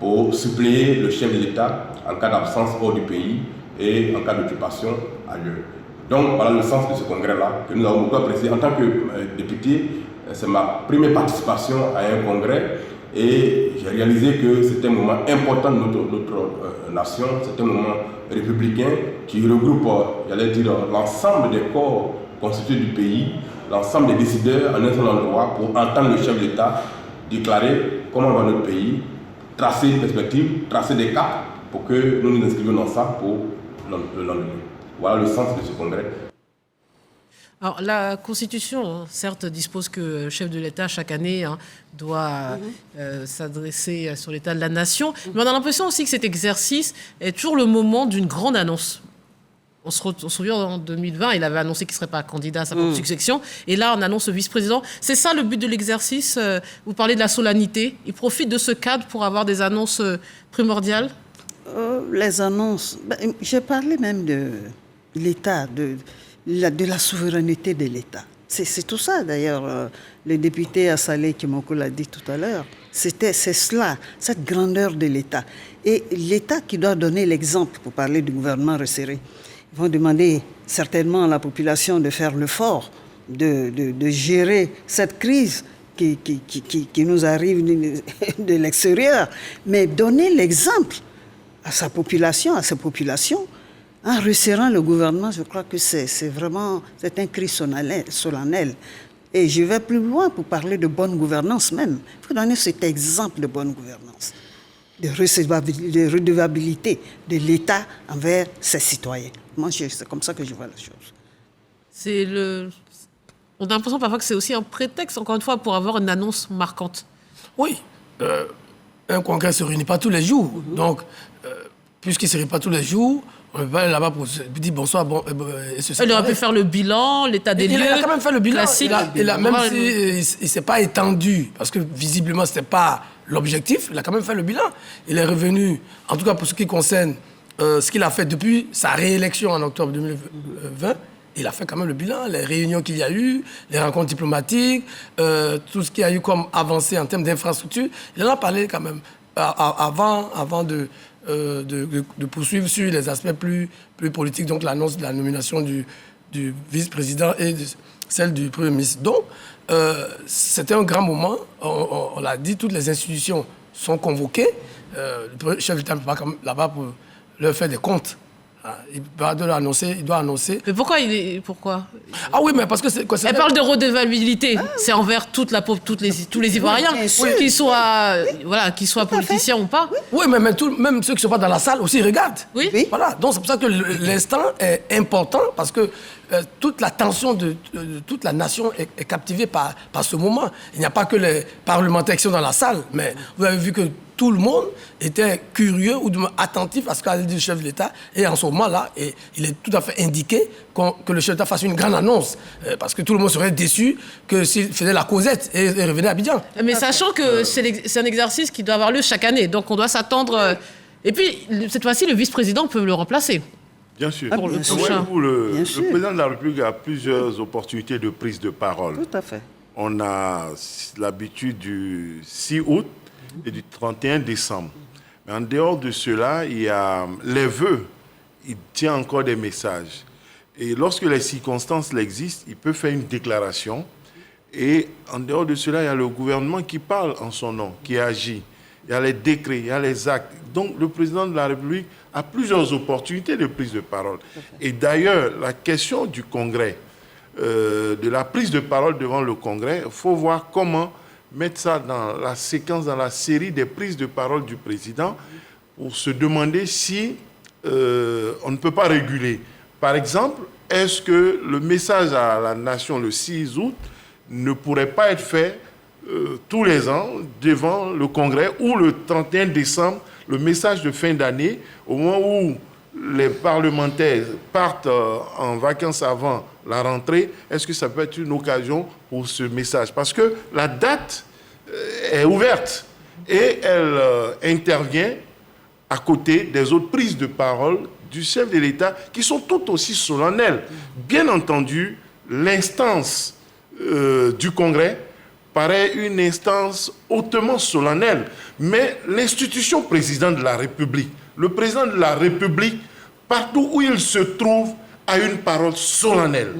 pour suppléer le chef de l'État en cas d'absence hors du pays et en cas d'occupation ailleurs. Donc voilà le sens de ce congrès-là que nous avons beaucoup apprécié. En tant que député, c'est ma première participation à un congrès et j'ai réalisé que c'était un moment important de notre nation, c'était un moment républicain qui regroupe, j'allais dire, l'ensemble des corps constitués du pays, l'ensemble des décideurs en un seul endroit pour entendre le chef de l'État déclarer comment va notre pays, tracer une perspective, tracer des caps pour que nous nous inscrivions dans ça pour le lendemain. Voilà le sens de ce congrès. Alors, la Constitution, certes, dispose que le chef de l'État, chaque année, doit s'adresser sur l'état de la nation. Mais on a l'impression aussi que cet exercice est toujours le moment d'une grande annonce. On se souvient, en 2020, il avait annoncé qu'il ne serait pas candidat à sa propre succession. Et là, on annonce le vice-président. C'est ça le but de l'exercice. Vous parlez de la solennité. Il profite de ce cadre pour avoir des annonces primordiales. Les annonces... j'ai parlé même de l'État, de la souveraineté de l'État. C'est tout ça, d'ailleurs. Le député Assalé Kimoko l'a dit tout à l'heure. C'est cela, cette grandeur de l'État. Et l'État qui doit donner l'exemple, pour parler du gouvernement resserré. Ils vont demander certainement à la population de faire l'effort, de gérer cette crise qui nous arrive de l'extérieur, mais donner l'exemple à sa population, à ses populations, en resserrant le gouvernement. Je crois que c'est un cri solennel. Et je vais plus loin pour parler de bonne gouvernance même. Il faut donner cet exemple de bonne gouvernance, de redevabilité de l'État envers ses citoyens. Moi, c'est comme ça que je vois la chose. On a l'impression parfois que c'est aussi un prétexte, encore une fois, pour avoir une annonce marquante. Oui. Un congrès ne se réunit pas tous les jours. Donc, puisqu'il ne se réunit pas tous les jours, on ne peut pas aller là-bas pour dire bonsoir. Il aurait pu faire le bilan, l'état des lieux. Il a quand même fait le bilan. Classique. Même s'il ne s'est pas étendu, parce que visiblement, ce n'était pas l'objectif, il a quand même fait le bilan. Il est revenu, en tout cas pour ce qui concerne ce qu'il a fait depuis sa réélection en octobre 2020, il a fait quand même le bilan, les réunions qu'il y a eu, les rencontres diplomatiques, tout ce qu'il y a eu comme avancée en termes d'infrastructure. Il en a parlé quand même avant de poursuivre sur les aspects plus politiques, donc l'annonce de la nomination du vice-président et celle du Premier ministre. Donc, c'était un grand moment. On l'a dit, toutes les institutions sont convoquées. Le chef d'État n'est pas là-bas pour leur faire des comptes Il doit annoncer. Mais pourquoi Ah oui, mais parce que c'est... Elle parle de redevabilité. C'est envers tous les Ivoiriens, qu'ils soient politiciens ou pas. Oui, mais même ceux qui ne sont pas dans la salle aussi regardent. Oui. Voilà, donc c'est pour ça que l'instant est important, parce que toute la tension de toute la nation est captivée par ce moment. Il n'y a pas que les parlementaires qui sont dans la salle, mais vous avez vu que tout le monde était curieux ou du moins attentif à ce qu'a dit le chef de l'État. Et en ce moment-là, il est tout à fait indiqué que le chef de l'État fasse une grande annonce. Parce que tout le monde serait déçu que s'il faisait la causette et revenait à Abidjan. Mais sachant que c'est un exercice qui doit avoir lieu chaque année. Donc on doit s'attendre... Et puis, cette fois-ci, le vice-président peut le remplacer. Bien sûr. Pour le prochain. Le président de la République a plusieurs opportunités de prise de parole. Tout à fait. On a l'habitude du 6 août et du 31 décembre. Mais en dehors de cela, il y a les vœux. Il tient encore des messages. Et lorsque les circonstances l'existent, il peut faire une déclaration. Et en dehors de cela, il y a le gouvernement qui parle en son nom, qui agit. Il y a les décrets, il y a les actes. Donc le président de la République a plusieurs opportunités de prise de parole. Et d'ailleurs, la question du Congrès, de la prise de parole devant le Congrès, il faut voir comment mettre ça dans la séquence, dans la série des prises de parole du président, pour se demander si on ne peut pas réguler. Par exemple, est-ce que le message à la nation le 6 août ne pourrait pas être fait tous les ans devant le Congrès, ou le 31 décembre, le message de fin d'année, au moment où les parlementaires partent en vacances avant la rentrée, est-ce que ça peut être une occasion pour ce message? Parce que la date est ouverte et elle intervient à côté des autres prises de parole du chef de l'État qui sont tout aussi solennelles. Bien entendu, l'instance du Congrès paraît une instance hautement solennelle, mais l'institution président de la République, le président de la République, partout où il se trouve, a une parole solennelle.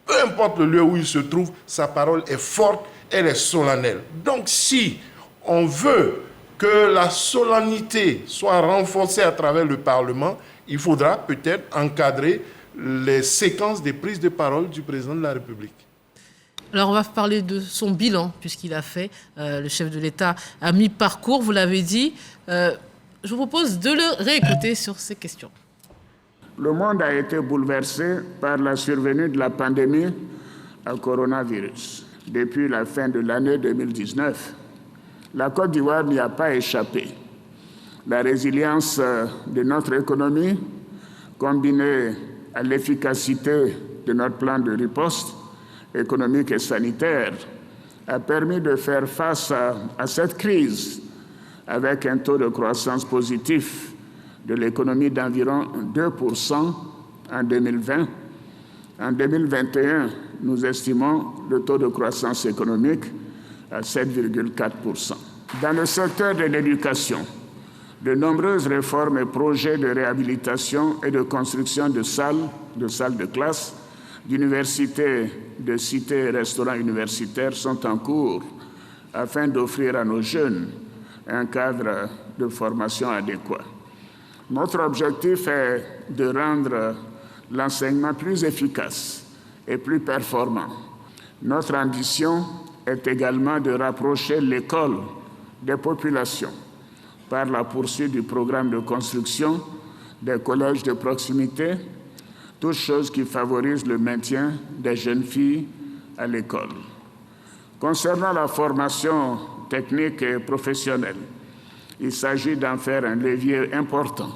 Peu importe le lieu où il se trouve, sa parole est forte, elle est solennelle. Donc si on veut que la solennité soit renforcée à travers le Parlement, il faudra peut-être encadrer les séquences des prises de parole du président de la République. Alors, on va parler de son bilan, puisqu'il a fait, le chef de l'État, à mi-parcours, vous l'avez dit. Je vous propose de le réécouter sur ces questions. Le monde a été bouleversé par la survenue de la pandémie à coronavirus. Depuis la fin de l'année 2019, la Côte d'Ivoire n'y a pas échappé. La résilience de notre économie, combinée à l'efficacité de notre plan de riposte économique et sanitaire, a permis de faire face à cette crise avec un taux de croissance positif de l'économie d'environ 2% en 2020. En 2021, nous estimons le taux de croissance économique à 7,4%. Dans le secteur de l'éducation, de nombreuses réformes et projets de réhabilitation et de construction de salles de classe, d'universités, de cités et restaurants universitaires sont en cours afin d'offrir à nos jeunes un cadre de formation adéquat. Notre objectif est de rendre l'enseignement plus efficace et plus performant. Notre ambition est également de rapprocher l'école des populations par la poursuite du programme de construction des collèges de proximité, toutes choses qui favorisent le maintien des jeunes filles à l'école. Concernant la formation technique et professionnelle, il s'agit d'en faire un levier important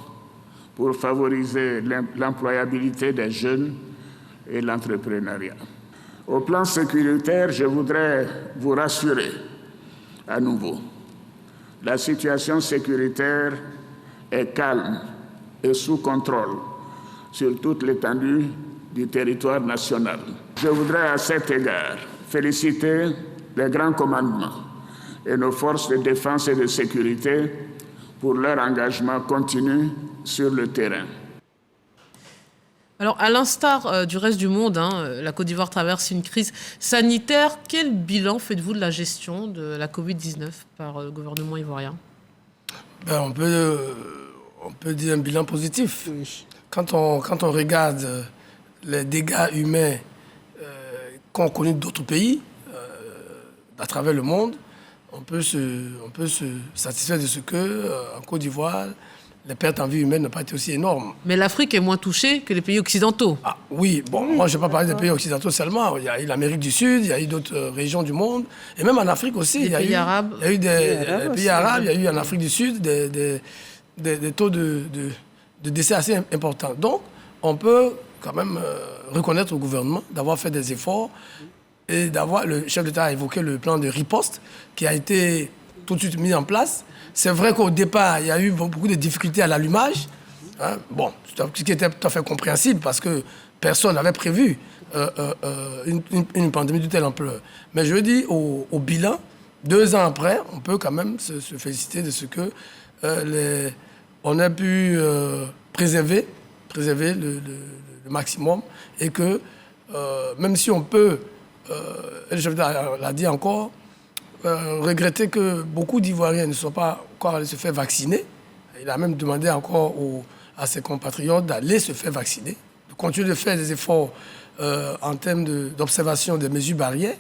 pour favoriser l'employabilité des jeunes et l'entrepreneuriat. Au plan sécuritaire, je voudrais vous rassurer à nouveau. La situation sécuritaire est calme et sous contrôle sur toute l'étendue du territoire national. Je voudrais à cet égard féliciter les grands commandements et nos forces de défense et de sécurité pour leur engagement continu sur le terrain. Alors, à l'instar du reste du monde, la Côte d'Ivoire traverse une crise sanitaire. Quel bilan faites-vous de la gestion de la Covid-19 par le gouvernement ivoirien ? On peut dire un bilan positif. Oui. quand on regarde les dégâts humains qu'ont connus d'autres pays à travers le monde, on peut se satisfaire de ce que en Côte d'Ivoire, les pertes en vie humaine n'ont pas été aussi énormes. Mais l'Afrique est moins touchée que les pays occidentaux. Ah, oui, bon, moi je ne vais pas parler des pays occidentaux seulement. Il y a eu l'Amérique du Sud, il y a eu d'autres régions du monde, et même en Afrique aussi. Les pays arabes. Il y a eu des pays arabes, il y a eu en Afrique du Sud des taux de décès assez importants. Donc, on peut quand même reconnaître au gouvernement d'avoir fait des efforts et le chef d'État a évoqué le plan de riposte qui a été tout de suite mis en place. C'est vrai qu'au départ, il y a eu beaucoup de difficultés à l'allumage. Hein. Bon, ce qui était tout à fait compréhensible parce que personne n'avait prévu une pandémie de telle ampleur. Mais je dis, au bilan, 2 ans après, on peut quand même se féliciter de ce que on a pu préserver le maximum et que même si on peut, le chef d'État l'a dit encore, regretter que beaucoup d'Ivoiriens ne soient pas encore allés se faire vacciner. Il a même demandé encore à ses compatriotes d'aller se faire vacciner, de continuer de faire des efforts en termes d'observation des mesures barrières,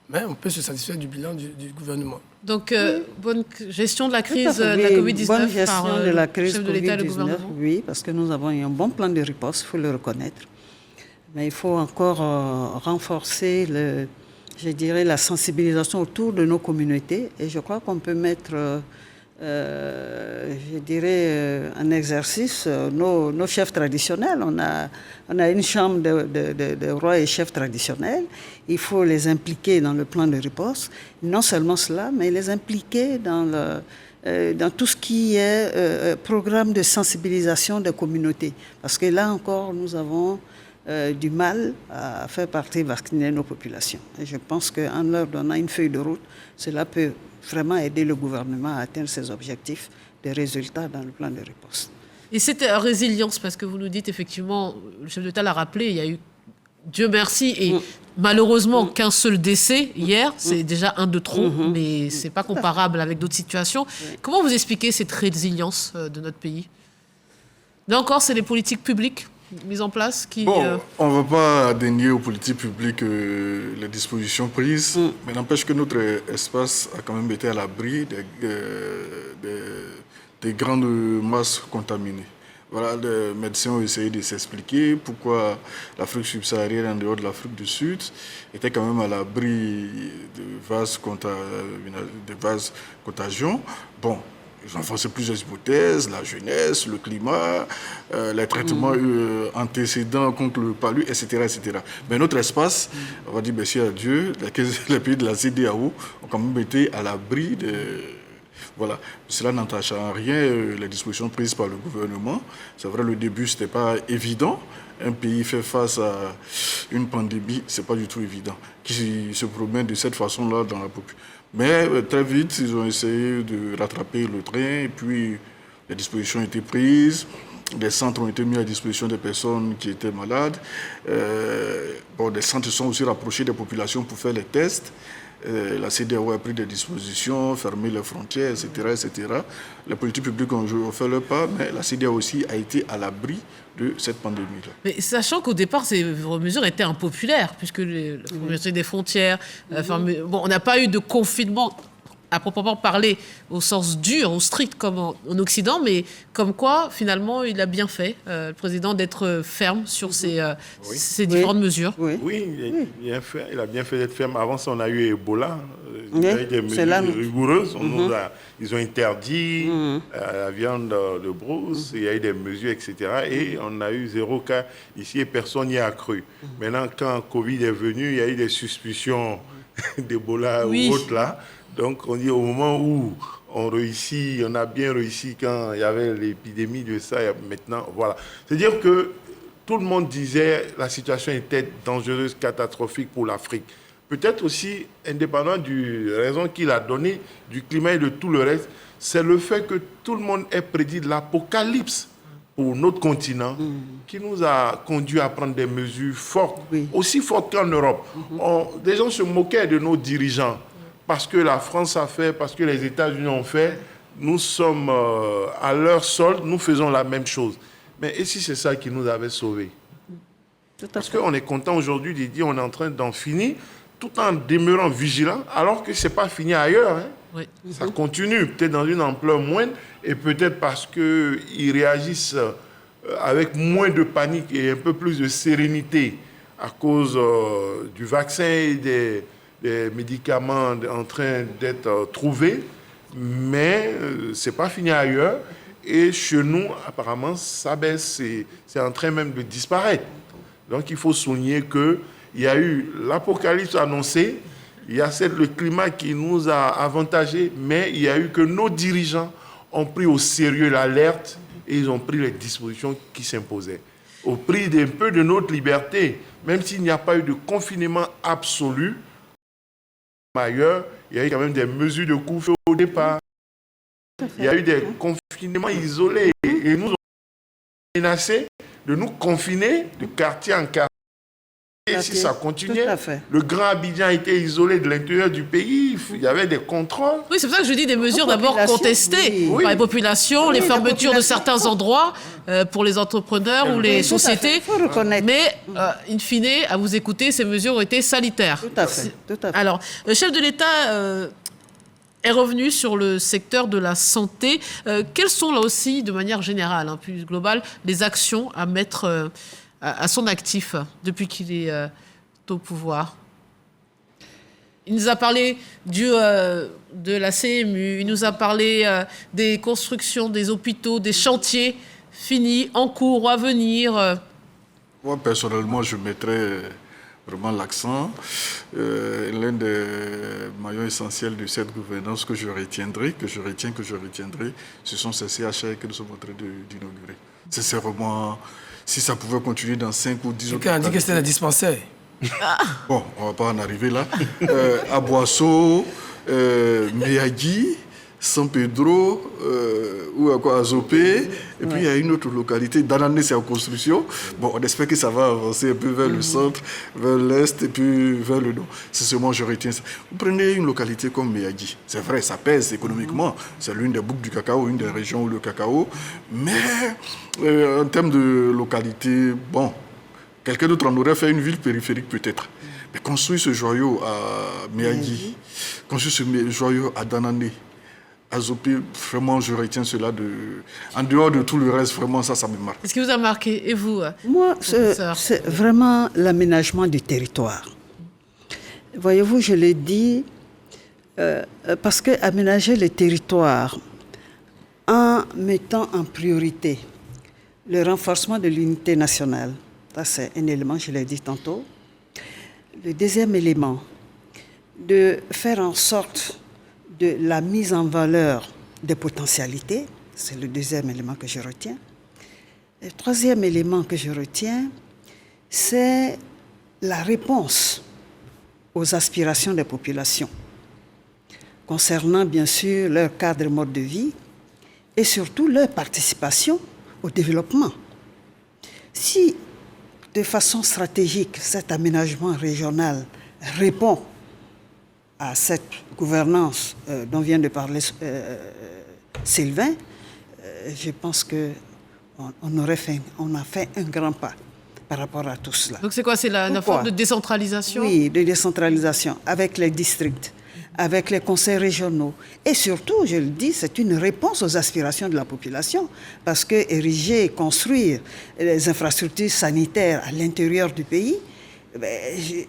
mais on peut se satisfaire du bilan du gouvernement. Donc, bonne gestion de la crise de la Covid-19 bonne gestion de la crise chef de l'État et le COVID-19, gouvernement. oui, parce que nous avons eu un bon plan de riposte, il faut le reconnaître. Mais il faut encore renforcer je dirais, la sensibilisation autour de nos communautés. Et je crois qu'on peut mettre, je dirais, en exercice nos chefs traditionnels. On a une chambre de rois et chefs traditionnels. Il faut les impliquer dans le plan de riposte. Non seulement cela, mais les impliquer dans tout ce qui est programme de sensibilisation des communautés. Parce que là encore, nous avons du mal à faire vacciner nos populations. Et je pense qu'en leur donnant une feuille de route, cela peut vraiment aider le gouvernement à atteindre ses objectifs, des résultats dans le plan de riposte. Et cette résilience, parce que vous nous dites effectivement, le chef d'État l'a rappelé, il y a eu, Dieu merci, et malheureusement qu'un seul décès hier, c'est déjà un de trop, mais ce n'est pas comparable avec d'autres situations. Comment vous expliquez cette résilience de notre pays? Là encore, c'est les politiques publiques mises en place qui... Bon, on ne va pas dénier aux politiques publiques les dispositions prises, mais n'empêche que notre espace a quand même été à l'abri des grandes masses contaminées. Voilà, les médecins ont essayé de s'expliquer pourquoi l'Afrique subsaharienne, en dehors de l'Afrique du Sud, était quand même à l'abri de vases contagions. Bon, ils ont forcé plusieurs hypothèses, la jeunesse, le climat, les traitements antécédents contre le palu, etc., etc. Mais notre espace, on va dire merci à Dieu, les pays de la CEDEAO ont quand même été à l'abri de... Voilà. Cela n'entache en rien les dispositions prises par le gouvernement. C'est vrai, le début, ce n'était pas évident. Un pays fait face à une pandémie, ce n'est pas du tout évident, qui se promène de cette façon-là dans la population. Mais très vite, ils ont essayé de rattraper le train et puis les dispositions ont été prises. Des centres ont été mis à disposition des personnes qui étaient malades. Des centres se sont aussi rapprochés des populations pour faire les tests. La CEDEAO a pris des dispositions, fermé les frontières, etc., etc. Les politiques publiques ont fait leur part, mais la CEDEAO aussi a été à l'abri de cette pandémie-là. Mais sachant qu'au départ, ces mesures étaient impopulaires, puisque la fermeture des frontières, on n'a pas eu de confinement à proprement parler au sens dur, au strict comme en Occident, mais comme quoi, finalement, il a bien fait, le président, d'être ferme sur ces différentes mesures. Oui, il a bien fait d'être ferme. Avant ça, on a eu Ebola. Il y a eu des mesures rigoureuses. Ils ont interdit la viande de brousse. Il y a eu des mesures, etc. Et on a eu 0 cas ici et personne n'y a cru. Maintenant, quand Covid est venu, il y a eu des suspicions d'Ebola ou autre là. Donc, on dit au moment où on a bien réussi quand il y avait l'épidémie de ça, et maintenant, voilà. C'est-à-dire que tout le monde disait que la situation était dangereuse, catastrophique pour l'Afrique. Peut-être aussi, indépendant du raison qu'il a donné, du climat et de tout le reste, c'est le fait que tout le monde ait prédit de l'apocalypse pour notre continent, qui nous a conduit à prendre des mesures fortes, aussi fortes qu'en Europe. Des gens se moquaient de nos dirigeants. Parce que la France a fait, parce que les États-Unis ont fait, nous sommes à leur solde, nous faisons la même chose. Mais et si c'est ça qui nous avait sauvés? Tout à Parce fait. qu'on est content aujourd'hui de dire on est en train d'en finir, tout en demeurant vigilant, alors que ce n'est pas fini ailleurs. Hein. Oui. Ça continue, peut-être dans une ampleur moindre, et peut-être parce qu'ils réagissent avec moins de panique et un peu plus de sérénité à cause du vaccin et des médicaments en train d'être trouvés. Mais ce n'est pas fini ailleurs. Et chez nous, apparemment, ça baisse, c'est en train même de disparaître. Donc il faut souligner qu'il y a eu l'apocalypse annoncée, il y a le climat qui nous a avantagés, mais il y a eu que nos dirigeants ont pris au sérieux l'alerte et ils ont pris les dispositions qui s'imposaient. Au prix d'un peu de notre liberté, même s'il n'y a pas eu de confinement absolu, ailleurs, il y a eu quand même des mesures de couvre-feu au départ. Il y a eu des confinements isolés et nous ont menacé de nous confiner de quartier en quartier. Et si ça continuait, Tout à fait. le Grand Abidjan était isolé de l'intérieur du pays, il y avait des contrôles. Oui, c'est pour ça que je dis des mesures d'abord populations, contestées oui. par les populations, les la fermetures de population. certains endroits pour les entrepreneurs ou les Oui, tout à fait. sociétés. Il faut reconnaître. Mais, in fine, à vous écouter, ces mesures ont été salutaires. Tout à fait. Tout à fait. Alors, le chef de l'État est revenu sur le secteur de la santé. Quelles sont là aussi, de manière générale, plus globale, les actions à mettre à son actif depuis qu'il est au pouvoir? Il nous a parlé de la CMU, il nous a parlé des constructions, des hôpitaux, des chantiers finis, en cours ou à venir. Moi, personnellement, je mettrais vraiment l'accent. L'un des maillons essentiels de cette gouvernance que je retiendrai, ce sont ces CHR que nous sommes en train d'inaugurer. Sincèrement, si ça pouvait continuer dans 5 ou 10 autres... Quelqu'un a dit que c'était un dispensaire. Bon, on ne va pas en arriver là. À Boisseau, Meyagui, San Pedro, ou à quoi, Azopé, et puis il y a une autre localité, Danané, c'est en construction. Bon, on espère que ça va avancer un peu vers le centre, vers l'est, et puis vers le nord. C'est seulement, je retiens ça. Vous prenez une localité comme Meyagui, c'est vrai, ça pèse économiquement, c'est l'une des boucles du cacao, une des régions où le cacao, mais en termes de localité, bon, quelqu'un d'autre en aurait fait une ville périphérique peut-être. Mais construire ce joyau à Meyagui, construire ce joyau à Danané, à Zopé, vraiment je retiens cela en dehors de tout le reste, vraiment ça me marque. Qu'est-ce qui vous a marqué? Et vous, Moi, professeur? c'est vraiment l'aménagement du territoire. Voyez-vous, je l'ai dit, parce que aménager le territoire en mettant en priorité le renforcement de l'unité nationale, ça c'est un élément, je l'ai dit tantôt. Le deuxième élément, de faire en sorte de la mise en valeur des potentialités, c'est le deuxième élément que je retiens. Le troisième élément que je retiens, c'est la réponse aux aspirations des populations, concernant bien sûr leur cadre et mode de vie, et surtout leur participation au développement. Si, de façon stratégique, cet aménagement régional répond à cette gouvernance dont vient de parler Sylvain, je pense qu'on a fait un grand pas par rapport à tout cela. Donc c'est quoi? C'est la forme de décentralisation? Oui, de décentralisation, avec les districts, avec les conseils régionaux. Et surtout, je le dis, c'est une réponse aux aspirations de la population, parce que ériger et construire les infrastructures sanitaires à l'intérieur du pays,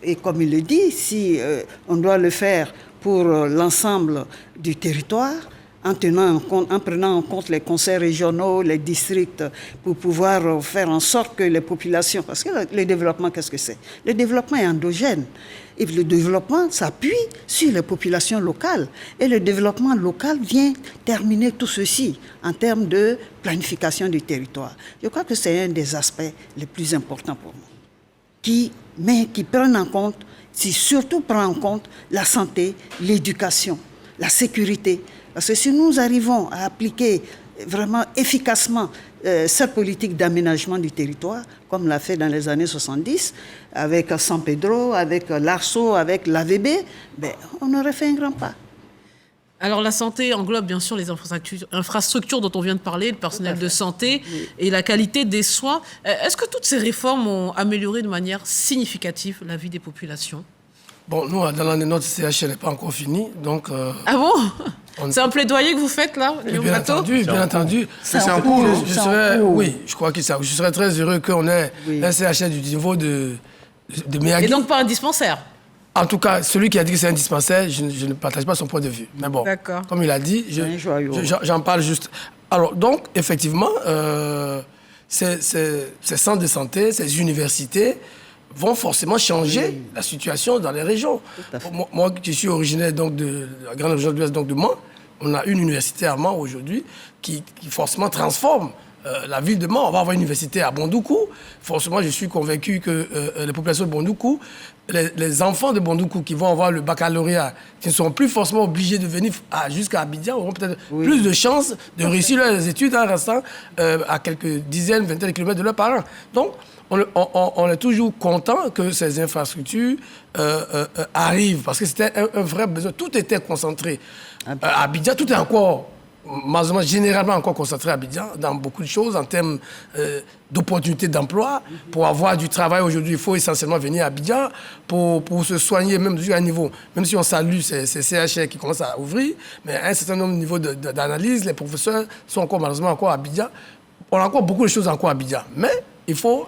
et comme il le dit, si on doit le faire pour l'ensemble du territoire, en prenant en compte les conseils régionaux, les districts, pour pouvoir faire en sorte que les populations... Parce que le développement, qu'est-ce que c'est? Le développement est endogène. Et le développement s'appuie sur les populations locales. Et le développement local vient terminer tout ceci en termes de planification du territoire. Je crois que c'est un des aspects les plus importants pour nous. Qui prennent en compte, qui surtout prend en compte la santé, l'éducation, la sécurité. Parce que si nous arrivons à appliquer vraiment efficacement cette politique d'aménagement du territoire, comme l'a fait dans les années 70, avec San Pedro, avec l'Arceau, avec l'AVB, on aurait fait un grand pas. Alors la santé englobe bien sûr les infrastructures dont on vient de parler, le personnel de santé et la qualité des soins. Est-ce que toutes ces réformes ont amélioré de manière significative la vie des populations? Bon, nous, dans l'année, notre CHL n'est pas encore fini, donc... Ah bon? C'est un plaidoyer que vous faites là, Léon Bien Plateau? entendu, bien entendu. C'est en cours. Oui, je crois que ça. Je serais très heureux qu'on ait un CHL du niveau de Miyagi. Et donc pas un dispensaire? En tout cas, celui qui a dit que c'est un dispensaire, je ne partage pas son point de vue. Mais bon, comme il a dit, j'en parle juste. Alors, donc, effectivement, ces centres de santé, ces universités vont forcément changer la situation dans les régions. Moi, qui suis originaire donc, de la grande région de l'Ouest, donc de Mans, on a une université à Mans aujourd'hui qui forcément transforme la ville de Mans. On va avoir une université à Bondoukou. Forcément, je suis convaincu que les populations de Bondoukou, les enfants de Bondoukou qui vont avoir le baccalauréat, qui ne seront plus forcément obligés de venir jusqu'à Abidjan, auront peut-être plus de chances de réussir leurs études en restant à quelques dizaines, vingtaines de kilomètres de leurs parents. Donc, on est toujours content que ces infrastructures arrivent, parce que c'était un vrai besoin. Tout était concentré à Abidjan, tout est encore... malheureusement, généralement encore concentré à Abidjan dans beaucoup de choses en termes d'opportunités d'emploi. Pour avoir du travail aujourd'hui, il faut essentiellement venir à Abidjan pour se soigner, même à un niveau, même si on salue ces CHR qui commencent à ouvrir, mais à un certain nombre de niveaux d'analyse, les professeurs sont encore malheureusement encore à Abidjan. On a encore beaucoup de choses encore à Abidjan, mais il faut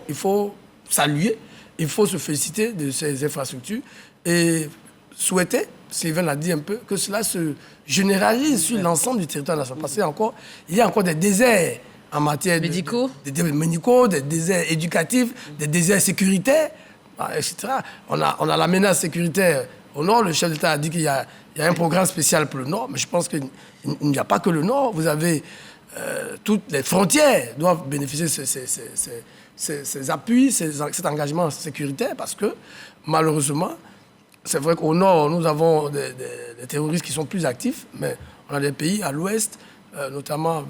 saluer, il faut se féliciter de ces infrastructures et souhaiter, Sylvain l'a dit un peu, que cela se généralise sur l'ensemble du territoire national. Parce qu'il y a encore des déserts en matière médicaux, des déserts éducatifs, des déserts sécuritaires, etc. On a la menace sécuritaire au nord. Le chef d'État a dit qu'il y a un programme spécial pour le nord, mais je pense qu'il n'y a pas que le nord. Vous avez toutes les frontières doivent bénéficier de ces appuis, cet engagement sécuritaire, parce que malheureusement, c'est vrai qu'au nord, nous avons des terroristes qui sont plus actifs, mais on a des pays à l'ouest, notamment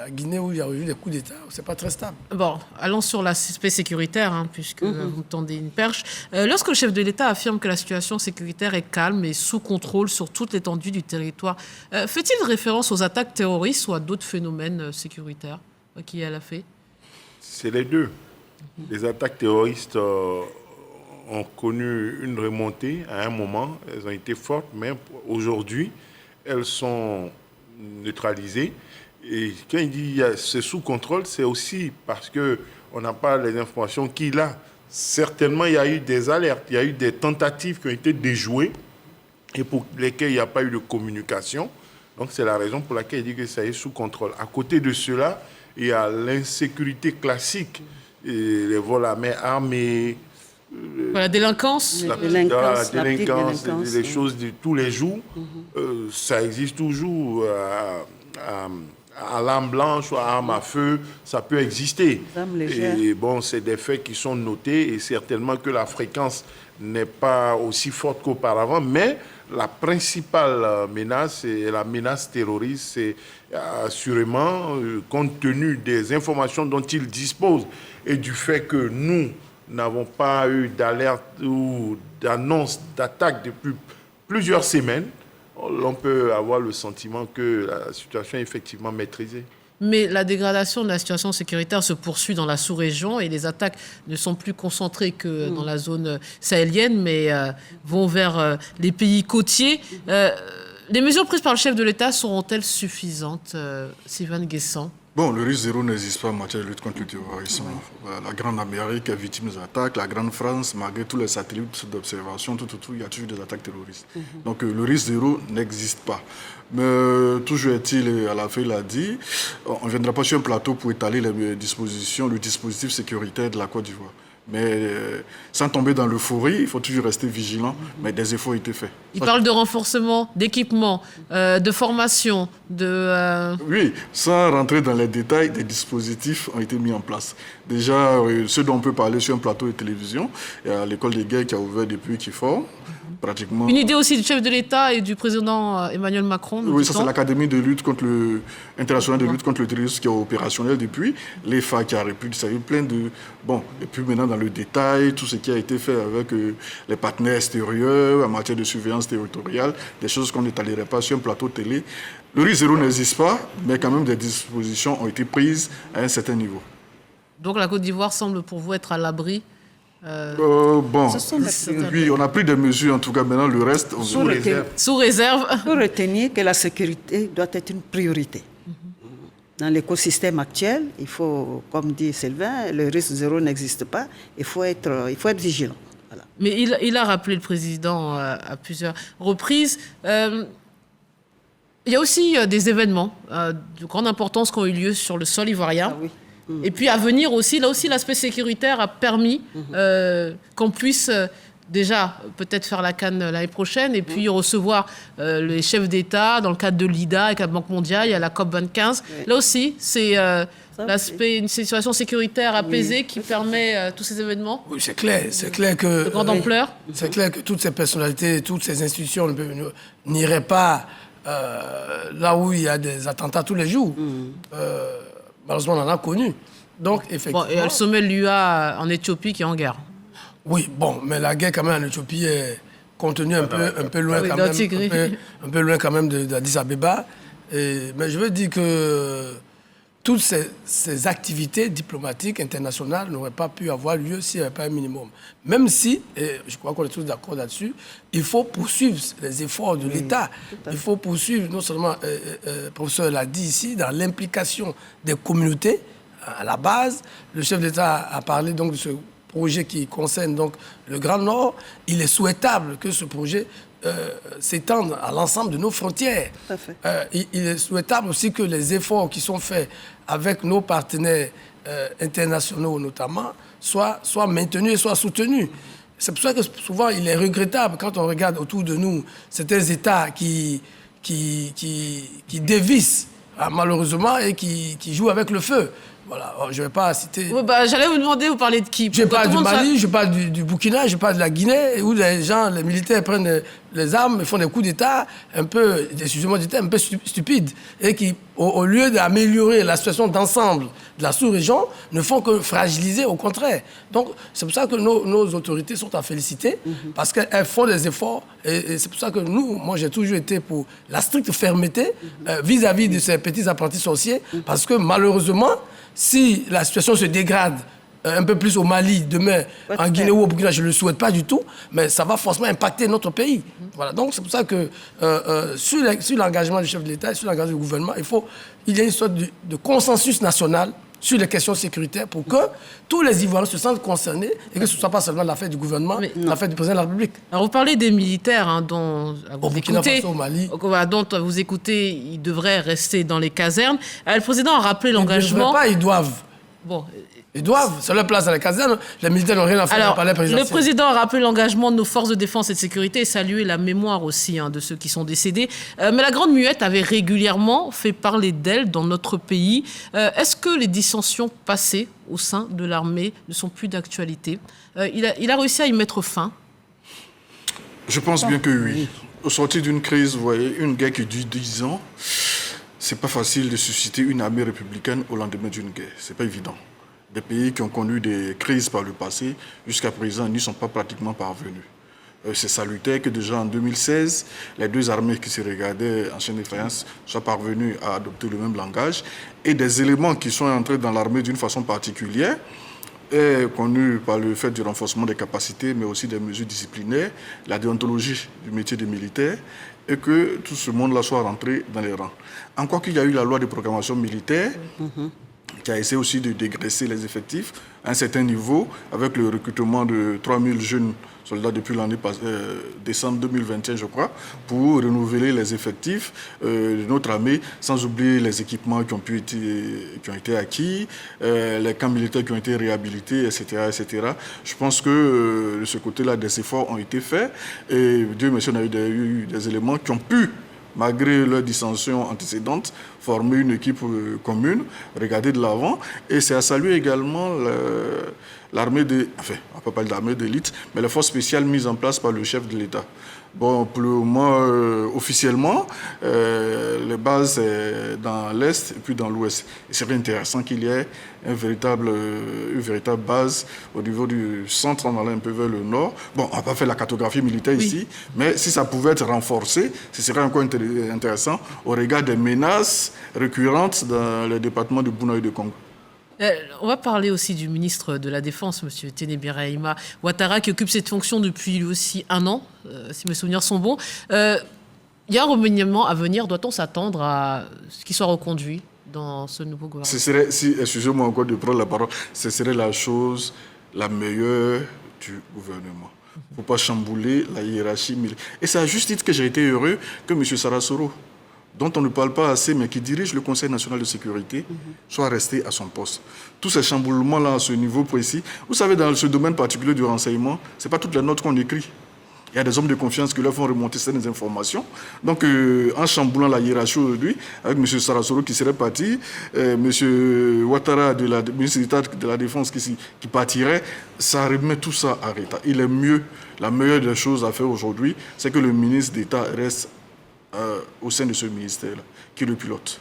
à Guinée, où il y a eu des coups d'État, c'est pas très stable. Bon, allons sur l'aspect sécuritaire, puisque vous tendez une perche. Lorsque le chef de l'État affirme que la situation sécuritaire est calme et sous contrôle sur toute l'étendue du territoire, fait-il référence aux attaques terroristes ou à d'autres phénomènes sécuritaires qui elle a fait? C'est les deux. Les attaques terroristes ont connu une remontée à un moment. Elles ont été fortes, mais aujourd'hui, elles sont neutralisées. Et quand il dit c'est sous contrôle, c'est aussi parce qu'on n'a pas les informations qu'il a. Certainement, il y a eu des alertes, il y a eu des tentatives qui ont été déjouées et pour lesquelles il n'y a pas eu de communication. Donc, c'est la raison pour laquelle il dit que ça est sous contrôle. À côté de cela, il y a l'insécurité classique, et les vols à main armée, la délinquance, les choses de tous les jours, ça existe toujours. À l'arme blanche ou à arme à feu, ça peut exister. Et bon, c'est des faits qui sont notés et certainement que la fréquence n'est pas aussi forte qu'auparavant, mais la principale menace est la menace terroriste. C'est assurément, compte tenu des informations dont ils disposent et du fait que nous n'avons pas eu d'alerte ou d'annonce d'attaque depuis plusieurs semaines, on peut avoir le sentiment que la situation est effectivement maîtrisée. Mais la dégradation de la situation sécuritaire se poursuit dans la sous-région et les attaques ne sont plus concentrées que dans la zone sahélienne, mais vont vers les pays côtiers. Les mesures prises par le chef de l'État seront-elles suffisantes, Sylvain Guessant? Bon, le risque zéro n'existe pas en matière de lutte contre le terrorisme. La Grande Amérique est victime des attaques. La Grande France, malgré tous les satellites d'observation, il y a toujours des attaques terroristes. Donc le risque zéro n'existe pas. Mais toujours est-il, à la fin, il a dit, on ne viendra pas sur un plateau pour étaler les dispositions, le dispositif sécuritaire de la Côte d'Ivoire. Mais sans tomber dans l'euphorie, il faut toujours rester vigilant, mais des efforts ont été faits. Il parle de renforcement, d'équipement, de formation, Oui, sans rentrer dans les détails, des dispositifs ont été mis en place. Déjà, ce dont on peut parler sur un plateau de télévision, il y a l'école des guerres qui a ouvert depuis Kifor, pratiquement... Une idée aussi du chef de l'État et du président Emmanuel Macron. Oui, ça c'est l'Académie de lutte contre internationale de lutte contre le terrorisme qui est opérationnelle depuis, l'EFA qui a répudié, ça a eu plein de... Bon, et puis maintenant dans le détail, tout ce qui a été fait avec les partenaires extérieurs en matière de surveillance territoriale, des choses qu'on n'étalerait pas sur un plateau de télé. Le risque zéro n'existe pas, mais quand même des dispositions ont été prises à un certain niveau. Donc la Côte d'Ivoire semble pour vous être à l'abri oui, on a pris des mesures, en tout cas maintenant le reste... Sous réserve. Il faut retenir que la sécurité doit être une priorité. Dans l'écosystème actuel, il faut, comme dit Sylvain, le risque zéro n'existe pas, il faut être vigilant. Voilà. Mais il a rappelé le président à plusieurs reprises. Il y a aussi des événements de grande importance qui ont eu lieu sur le sol ivoirien. Ah oui. Et puis à venir aussi, là aussi l'aspect sécuritaire a permis qu'on puisse déjà peut-être faire la CAN l'année prochaine et puis recevoir les chefs d'État dans le cadre de l'IDA avec la Banque mondiale, il y a la COP25. Oui. Là aussi, c'est l'aspect, une situation sécuritaire apaisée qui permet tous ces événements. Oui, c'est clair que... De grande ampleur. C'est clair que toutes ces personnalités, toutes ces institutions n'iraient pas là où il y a des attentats tous les jours. Malheureusement, on en a connu. Donc, effectivement... Bon, et le sommet de l'UA en Éthiopie qui est en guerre. Oui, bon, mais la guerre quand même en Éthiopie est contenue un peu loin quand même, un peu loin quand même d'Addis Abeba. Mais je veux dire que toutes ces activités diplomatiques internationales n'auraient pas pu avoir lieu s'il n'y avait pas un minimum. Même si, et je crois qu'on est tous d'accord là-dessus, il faut poursuivre les efforts de l'État. Il faut poursuivre, non seulement, le professeur l'a dit ici, dans l'implication des communautés à la base. Le chef d'État a parlé donc de ce projet qui concerne donc le Grand Nord. Il est souhaitable que ce projet s'étendre à l'ensemble de nos frontières. Il est souhaitable aussi que les efforts qui sont faits avec nos partenaires internationaux notamment soient maintenus et soient soutenus. C'est pour ça que souvent il est regrettable quand on regarde autour de nous certains États qui dévissent malheureusement et qui jouent avec le feu. Voilà, je ne vais pas citer... Oui, j'allais vous demander, vous parlez de qui? Je parle du Mali, je parle du Burkina, je parle de la Guinée, où les militaires prennent les armes et font des coups d'État un peu stupides, et qui, au lieu d'améliorer la situation d'ensemble de la sous-région, ne font que fragiliser, au contraire. Donc, c'est pour ça que nos autorités sont à féliciter, parce qu'elles font des efforts, et c'est pour ça que moi, j'ai toujours été pour la stricte fermeté vis-à-vis de ces petits apprentis sorciers, parce que malheureusement, si la situation se dégrade un peu plus au Mali, demain, en Guinée ou au Burkina, je ne le souhaite pas du tout, mais ça va forcément impacter notre pays. Voilà. Donc, c'est pour ça que sur l'engagement du chef de l'État et sur l'engagement du gouvernement, il y a une sorte de consensus national sur les questions sécuritaires pour que tous les Ivoiriens se sentent concernés et que ce ne soit pas seulement l'affaire du gouvernement, l'affaire du président de la République. Alors, vous parlez des militaires dont vous écoutez, ils devraient rester dans les casernes. Le président a rappelé l'engagement... Ils ne devraient pas, ils doivent. Bon. Ils doivent, c'est leur place à la caserne. Les militaires n'ont rien à faire dans le palais présidentiel. Le président a rappelé l'engagement de nos forces de défense et de sécurité et salué la mémoire aussi de ceux qui sont décédés. Mais la Grande Muette avait régulièrement fait parler d'elle dans notre pays. Est-ce que les dissensions passées au sein de l'armée ne sont plus d'actualité? Il a réussi à y mettre fin? Je pense bien que oui. Au sortir d'une crise, vous voyez, une guerre qui dure 10 ans, c'est pas facile de susciter une armée républicaine au lendemain d'une guerre. C'est pas évident. Des pays qui ont connu des crises par le passé, jusqu'à présent, n'y sont pas pratiquement parvenus. C'est salutaire que déjà en 2016, les deux armées qui se regardaient en chaîne de faïence soient parvenues à adopter le même langage. Et des éléments qui sont entrés dans l'armée d'une façon particulière, connus par le fait du renforcement des capacités, mais aussi des mesures disciplinaires, la déontologie du métier de militaire, et que tout ce monde-là soit rentré dans les rangs. Encore qu'il y a eu la loi de programmation militaire, qui a essayé aussi de dégraisser les effectifs à un certain niveau, avec le recrutement de 3000 jeunes soldats depuis l'année décembre 2021, je crois, pour renouveler les effectifs de notre armée, sans oublier les équipements qui ont été acquis, les camps militaires qui ont été réhabilités, etc. etc. Je pense que de ce côté-là, des efforts ont été faits, et Dieu merci, on a eu des éléments qui ont pu malgré leurs dissensions antécédentes, former une équipe commune, regarder de l'avant. Et c'est à saluer également l'armée on ne peut pas parler d'armée d'élite, mais la force spéciale mise en place par le chef de l'État. Bon, pour le moment, officiellement, les bases sont dans l'Est et puis dans l'Ouest. Il serait intéressant qu'il y ait une véritable base au niveau du centre, en allant un peu vers le nord. Bon, on n'a pas fait la cartographie militaire ici, mais si ça pouvait être renforcé, ce serait encore intéressant au regard des menaces récurrentes dans le département de Bouna et de Congo. On va parler aussi du ministre de la Défense, M. Téné Birahima Ouattara, qui occupe cette fonction depuis lui aussi 1 an, si mes souvenirs sont bons. Il y a un remaniement à venir. Doit-on s'attendre à ce qu'il soit reconduit dans ce nouveau gouvernement? Excusez-moi encore de prendre la parole, ce serait la chose la meilleure du gouvernement. Il ne faut pas chambouler la hiérarchie militaire. Et c'est à juste titre que j'ai été heureux que M. Sarasoro, dont on ne parle pas assez, mais qui dirige le Conseil national de sécurité, soit resté à son poste. Tous ces chamboulements-là à ce niveau précis, vous savez, dans ce domaine particulier du renseignement, ce n'est pas toutes les notes qu'on écrit. Il y a des hommes de confiance qui leur font remonter certaines informations. Donc, en chamboulant la hiérarchie aujourd'hui, avec M. Sarasoro qui serait parti, M. Ouattara, ministre d'État de la Défense, qui partirait, ça remet tout ça à l'état. Il est mieux, la meilleure des choses à faire aujourd'hui, c'est que le ministre d'État reste au sein de ce ministère-là, qui le pilote.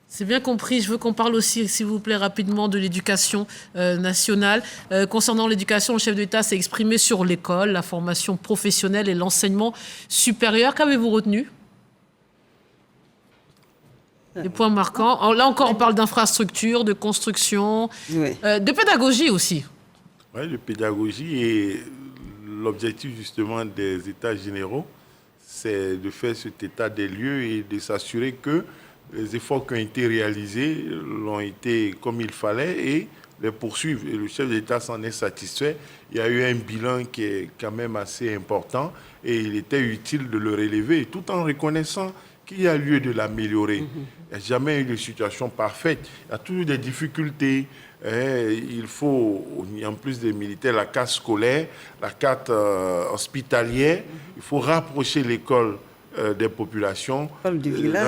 C'est bien compris. Je veux qu'on parle aussi, s'il vous plaît, rapidement de l'éducation nationale. Concernant l'éducation, le chef de l'État s'est exprimé sur l'école, la formation professionnelle et l'enseignement supérieur. Qu'avez-vous retenu? Des points marquants. Là encore, on parle d'infrastructure, de construction, de pédagogie aussi. Oui, de pédagogie, et l'objectif justement des États généraux, c'est de faire cet état des lieux et de s'assurer que les efforts qui ont été réalisés l'ont été comme il fallait et les poursuivre. Et le chef d'État s'en est satisfait. Il y a eu un bilan qui est quand même assez important et il était utile de le relever tout en reconnaissant qu'il y a lieu de l'améliorer. Il n'y a jamais eu de situation parfaite. Il y a toujours des difficultés. Il faut, en plus des militaires, la carte scolaire, la carte hospitalière. Il faut rapprocher l'école des populations. Dans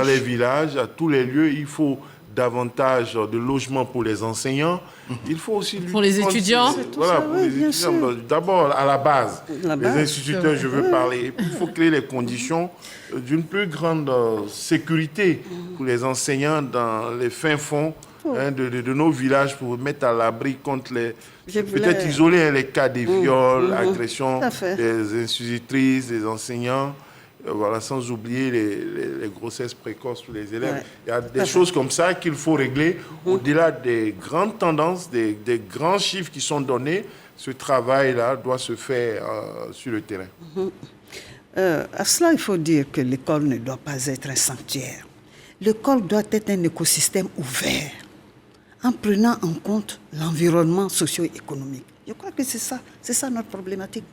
les villages, à tous les lieux, il faut davantage de logements pour les enseignants. Il faut aussi... Pour les étudiants. Voilà, pour les étudiants. D'abord, à la base, les instituteurs, je veux parler. Il faut créer les conditions d'une plus grande sécurité pour les enseignants dans les fins fonds de nos villages, pour mettre à l'abri contre les... Peut-être isoler les cas des viols, agressions des institutrices, des enseignants. Voilà, sans oublier les grossesses précoces pour les élèves. Il y a des choses comme ça qu'il faut régler. Au-delà des grandes tendances, des grands chiffres qui sont donnés, ce travail-là doit se faire sur le terrain. À cela, il faut dire que l'école ne doit pas être un sanctuaire. L'école doit être un écosystème ouvert, en prenant en compte l'environnement socio-économique. Je crois que c'est ça notre problématique.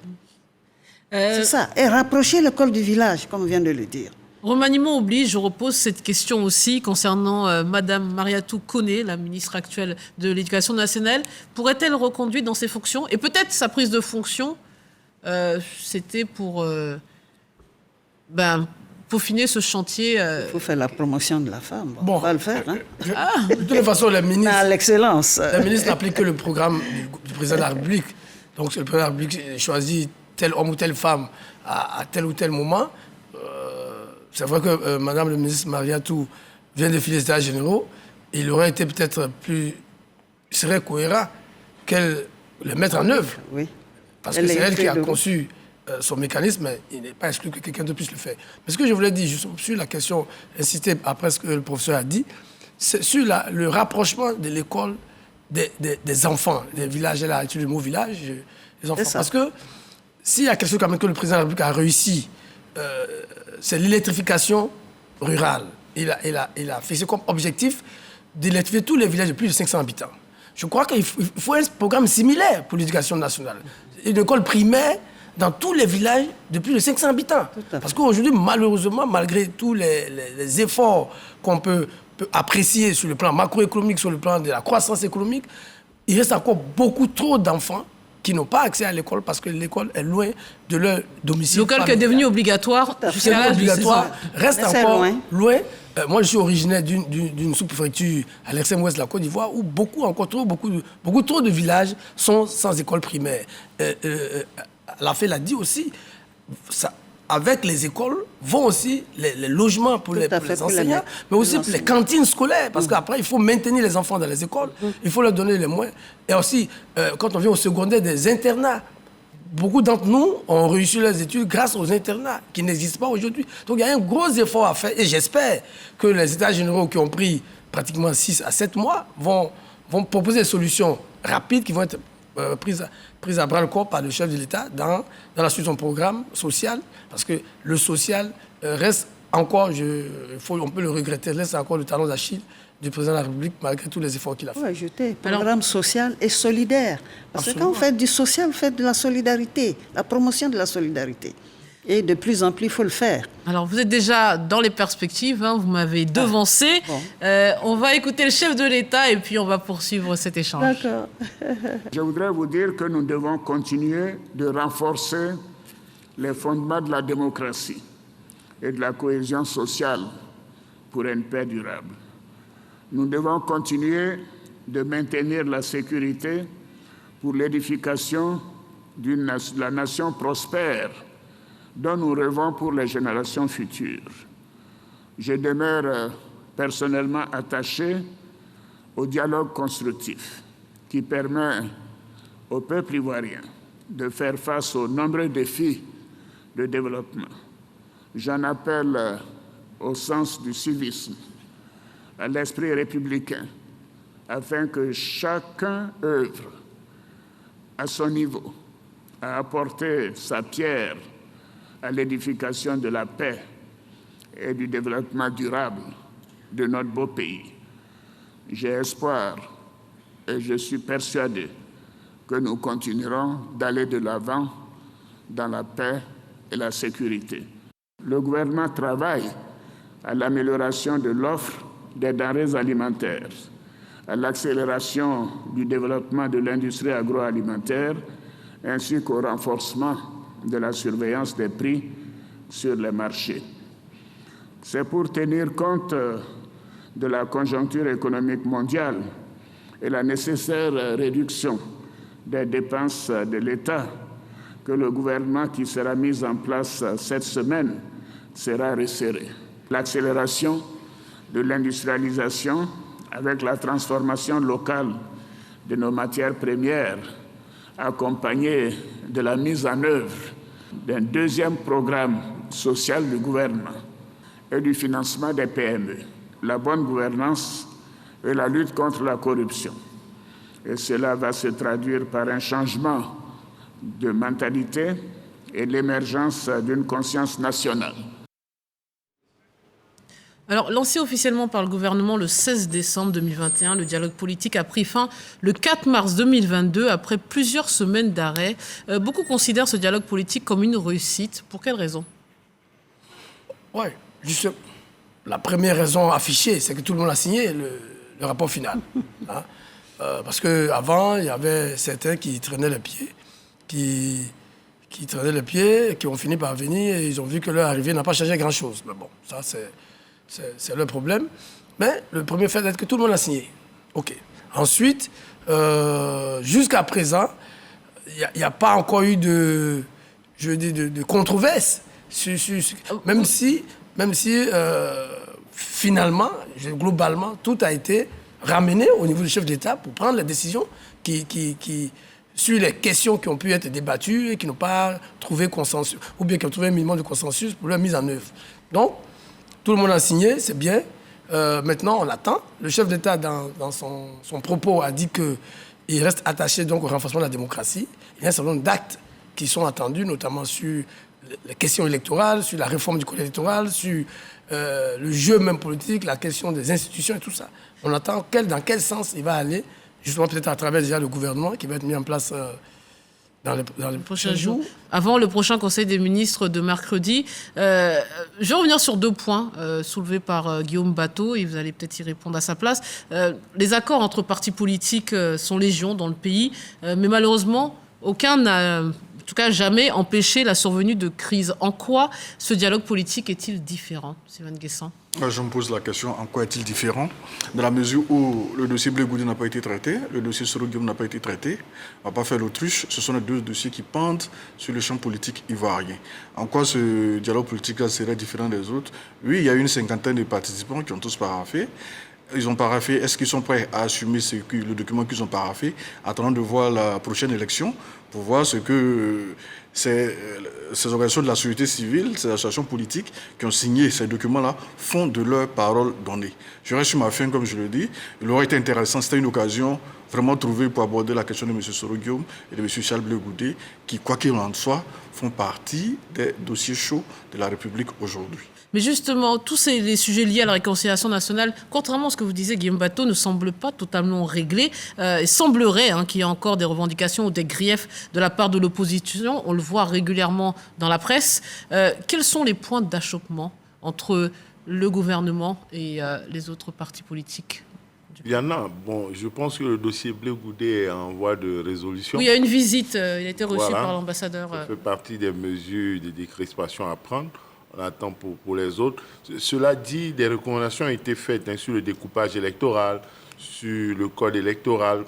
C'est ça. Et rapprocher l'école du village, comme on vient de le dire. Remaniement oblige, je repose cette question aussi concernant Mme Mariatou Koné, la ministre actuelle de l'Éducation nationale. Pourrait-elle reconduire dans ses fonctions? Et peut-être sa prise de fonction, c'était pour peaufiner ce chantier. Il faut faire la promotion de la femme. Bon, on va le faire. Hein? De toute façon, la ministre... À l'excellence. La ministre n'applique que le programme du président de la République. Donc, le président de la République choisit tel homme ou telle femme à tel ou tel moment. C'est vrai que Madame le ministre Mariatou vient de filer les États généraux. Il aurait été peut-être serait cohérent qu'elle le mette en œuvre. Oui. Parce que c'est elle qui a conçu son mécanisme, mais il n'est pas exclu que quelqu'un de puisse le faire. Mais ce que je voulais dire, juste sur la question, insister après ce que le professeur a dit, c'est sur le rapprochement de l'école des enfants, des villages. Elle a utilisé le mot village, les enfants. Parce que s'il y a quelque chose quand même que le président de la République a réussi, c'est l'électrification rurale. Il a fixé comme objectif d'électrifier tous les villages de plus de 500 habitants. Je crois qu'il faut un programme similaire pour l'éducation nationale. Une école primaire dans tous les villages de plus de 500 habitants. Parce qu'aujourd'hui, malheureusement, malgré tous les efforts qu'on peut apprécier sur le plan macroéconomique, sur le plan de la croissance économique, il reste encore beaucoup trop d'enfants qui n'ont pas accès à l'école parce que l'école est loin de leur domicile. L'école qui est devenue obligatoire C'est obligatoire, reste c'est encore loin. Moi, je suis originaire d'une sous-préfecture à l'extrême ouest de la Côte d'Ivoire où beaucoup trop de villages sont sans école primaire. La FE l'a dit aussi, avec les écoles vont aussi les logements pour les enseignants, mais aussi pour les cantines scolaires, parce qu'après, il faut maintenir les enfants dans les écoles, il faut leur donner les moyens. Et aussi, quand on vient au secondaire, des internats. Beaucoup d'entre nous ont réussi leurs études grâce aux internats qui n'existent pas aujourd'hui. Donc il y a un gros effort à faire et j'espère que les États généraux qui ont pris pratiquement 6 à 7 mois vont proposer des solutions rapides qui vont être prises à bras-le-corps par le chef de l'État dans la suite de son programme social, parce que le social reste encore, on peut le regretter, reste encore le talon d'Achille du président de la République, malgré tous les efforts qu'il a fait. Il faut ajouter programme social et solidaire. Parce que quand vous faites du social, vous faites de la solidarité, la promotion de la solidarité. Et de plus en plus, il faut le faire. Alors, vous êtes déjà dans les perspectives, vous m'avez devancé. Bon. On va écouter le chef de l'État et puis on va poursuivre cet échange. D'accord. Je voudrais vous dire que nous devons continuer de renforcer les fondements de la démocratie et de la cohésion sociale pour une paix durable. Nous devons continuer de maintenir la sécurité pour l'édification de la nation prospère dont nous rêvons pour les générations futures. Je demeure personnellement attaché au dialogue constructif qui permet au peuple ivoirien de faire face aux nombreux défis de développement. J'en appelle au sens du civisme, à l'esprit républicain, afin que chacun œuvre à son niveau à apporter sa pierre à l'édification de la paix et du développement durable de notre beau pays. J'ai espoir et je suis persuadé que nous continuerons d'aller de l'avant dans la paix et la sécurité. Le gouvernement travaille à l'amélioration de l'offre des denrées alimentaires, à l'accélération du développement de l'industrie agroalimentaire, ainsi qu'au renforcement de la surveillance des prix sur les marchés. C'est pour tenir compte de la conjoncture économique mondiale et la nécessaire réduction des dépenses de l'État que le gouvernement qui sera mis en place cette semaine sera resserré. L'accélération de l'industrialisation avec la transformation locale de nos matières premières, accompagnée de la mise en œuvre d'un deuxième programme social du gouvernement et du financement des PME, la bonne gouvernance et la lutte contre la corruption. Et cela va se traduire par un changement de mentalité et l'émergence d'une conscience nationale. Alors, lancé officiellement par le gouvernement le 16 décembre 2021, le dialogue politique a pris fin le 4 mars 2022, après plusieurs semaines d'arrêt. Beaucoup considèrent ce dialogue politique comme une réussite. Pour quelle raison? Oui, juste la première raison affichée, c'est que tout le monde a signé le rapport final. Parce qu'avant, il y avait certains qui traînaient les pieds, qui traînaient les pieds, qui ont fini par venir et ils ont vu que leur arrivée n'a pas changé grand-chose. Mais bon, ça, c'est le problème. Mais le premier fait est que tout le monde a signé. OK. Ensuite, jusqu'à présent, il n'y a pas encore eu de controverse. Même si finalement, globalement, tout a été ramené au niveau du chef d'État pour prendre les décisions sur les questions qui ont pu être débattues et qui n'ont pas trouvé consensus, ou bien qui ont trouvé un minimum de consensus pour leur mise en œuvre. Donc, tout le monde a signé, c'est bien. Maintenant, on attend. Le chef d'État, dans son propos, a dit qu'il reste attaché donc, au renforcement de la démocratie. Il y a un certain nombre d'actes qui sont attendus, notamment sur les questions électorales, sur la réforme du code électoral, sur le jeu même politique, la question des institutions et tout ça. On attend dans quel sens il va aller, justement peut-être à travers déjà le gouvernement qui va être mis en place dans les prochains jours. Avant le prochain Conseil des ministres de mercredi, je vais revenir sur 2 points soulevés par Guillaume Bateau, et vous allez peut-être y répondre à sa place. Les accords entre partis politiques sont légion dans le pays, mais malheureusement, aucun n'a, en tout cas jamais, empêché la survenue de crises. En quoi ce dialogue politique est-il différent, Sylvain Guessant? Je me pose la question, en quoi est-il différent? Dans la mesure où le dossier Blé Goudé n'a pas été traité, le dossier Soro Guillaume n'a pas été traité, on ne va pas faire l'autruche, ce sont les deux dossiers qui pendent sur le champ politique ivoirien. En quoi ce dialogue politique serait différent des autres? Oui, il y a une cinquantaine de participants qui ont tous paraphé. Ils ont paraphé, est-ce qu'ils sont prêts à assumer le document qu'ils ont paraphé, attendant de voir la prochaine élection, pour voir ce que ces organisations de la société civile, ces associations politiques qui ont signé ces documents-là font de leurs paroles données. Je reste sur ma fin, comme je le dis. Il aurait été intéressant, c'était une occasion vraiment trouvée pour aborder la question de M. Soro Guillaume et de M. Charles Blé Goudé, qui, quoi qu'il en soit, font partie des dossiers chauds de la République aujourd'hui. Mais justement, tous les sujets liés à la réconciliation nationale, contrairement à ce que vous disiez, Guillaume Bateau, ne semblent pas totalement réglés. Il semblerait qu'il y ait encore des revendications ou des griefs de la part de l'opposition. On le voit régulièrement dans la presse. Quels sont les points d'achoppement entre le gouvernement et les autres partis politiques? Il y en a. Bon, je pense que le dossier Blé Goudé est en voie de résolution. Oui, il y a une visite. Il a été reçu par l'ambassadeur. Ça fait partie des mesures de décrispation à prendre. On attend pour les autres. Cela dit, des recommandations ont été faites sur le découpage électoral, sur le code électoral,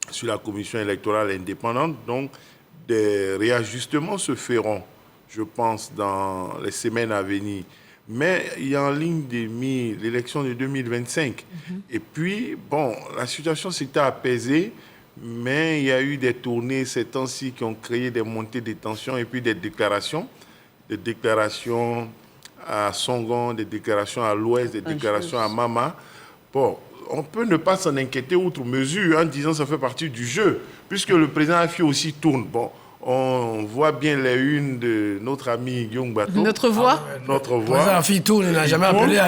sur la commission électorale indépendante. Donc, des réajustements se feront, je pense, dans les semaines à venir. Mais il y a en ligne de mire l'élection de 2025. Et puis, bon, la situation s'était apaisée, mais il y a eu des tournées ces temps-ci qui ont créé des montées de tensions et puis des déclarations à Songon, des déclarations à l'ouest, des déclarations à Mama. Bon, on peut ne pas s'en inquiéter outre mesure en disant que ça fait partie du jeu, puisque le président Afi aussi tourne. Bon, on voit bien les unes de notre ami Guillaume Bateau. Notre voix Notre Le voix. président Afi tourne, il n'a jamais appelé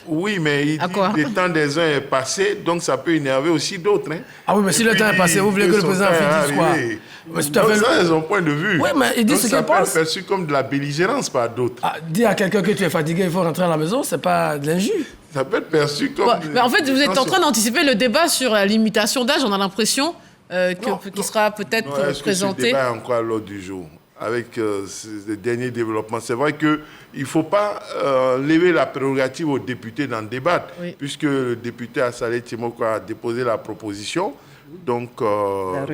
Oui, mais il dit quoi? que le temps des uns est passé, donc ça peut énerver aussi d'autres. Hein. Ah oui, mais si le temps est passé, vous voulez que le président Afi dise quoi? Donc ça, c'est son point de vue. Oui, mais il dit donc, ce qu'il pense. Ça peut être perçu comme de la belligérance par d'autres. Dire à quelqu'un que tu es fatigué, il faut rentrer à la maison, c'est pas de l'injure. Ça peut être perçu comme... Mais en fait, vous êtes en train d'anticiper le débat sur la limitation d'âge. On a l'impression qu'il sera peut-être présenté. Ce débat est encore à l'ordre du jour avec ces derniers développements. C'est vrai qu'il ne faut pas lever la prérogative aux députés d'en débattre, puisque le député Assalé Timoko a déposé la proposition. Donc, nous,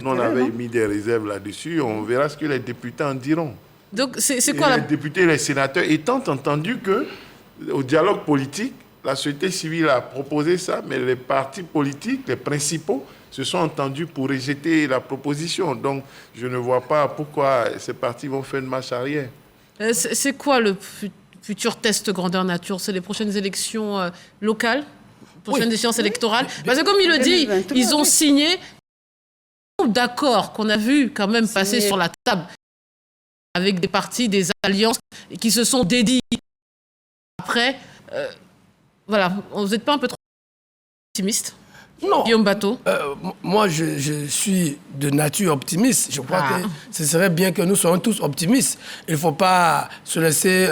on avait mis des réserves là-dessus. On verra ce que les députés en diront. Donc, c'est quoi les députés et les sénateurs, étant entendu que au dialogue politique, la société civile a proposé ça, mais les partis politiques, les principaux, se sont entendus pour rejeter la proposition. Donc, je ne vois pas pourquoi ces partis vont faire une marche arrière. C'est quoi le futur test grandeur nature? C'est les prochaines élections locales, prochaines échéances électorales? Parce que comme il le dit, ils ont signé d'accord qu'on a vu quand même passer sur la table avec des partis, des alliances qui se sont dédiés après. Voilà, vous n'êtes pas un peu trop optimiste? Non. Guillaume Bateau. Moi, je suis de nature optimiste. Je crois que ce serait bien que nous soyons tous optimistes. Il ne faut pas se laisser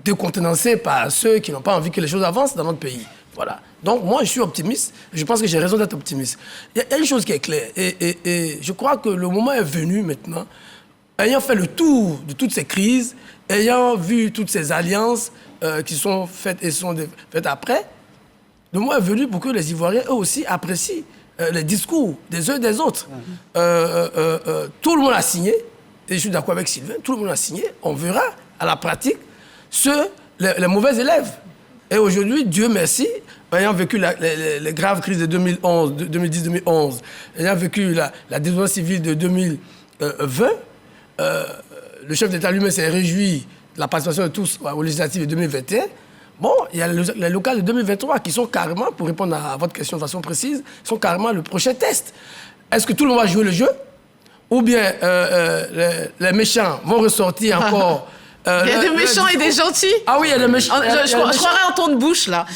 décontenancer par ceux qui n'ont pas envie que les choses avancent dans notre pays. Voilà. Donc, moi, je suis optimiste. Je pense que j'ai raison d'être optimiste. Il y a une chose qui est claire. Et je crois que le moment est venu maintenant, ayant fait le tour de toutes ces crises, ayant vu toutes ces alliances qui sont faites et sont faites après, le moment est venu pour que les Ivoiriens, eux aussi, apprécient les discours des uns et des autres. Tout le monde a signé, et je suis d'accord avec Sylvain, tout le monde a signé. On verra à la pratique les mauvais élèves. Et aujourd'hui, Dieu merci, ayant vécu les graves crises de 2010-2011, ayant vécu la désobéissance civile de 2020, le chef d'État lui-même s'est réjoui de la participation de tous aux législatives de 2021. Bon, il y a les locales de 2023 qui sont carrément, pour répondre à votre question de façon précise, sont carrément le prochain test. Est-ce que tout le monde va jouer le jeu? Ou bien les méchants vont ressortir encore... il y a des méchants et des gentils. Ah oui, il y a des méchants. Je croirais en ton de bouche, là.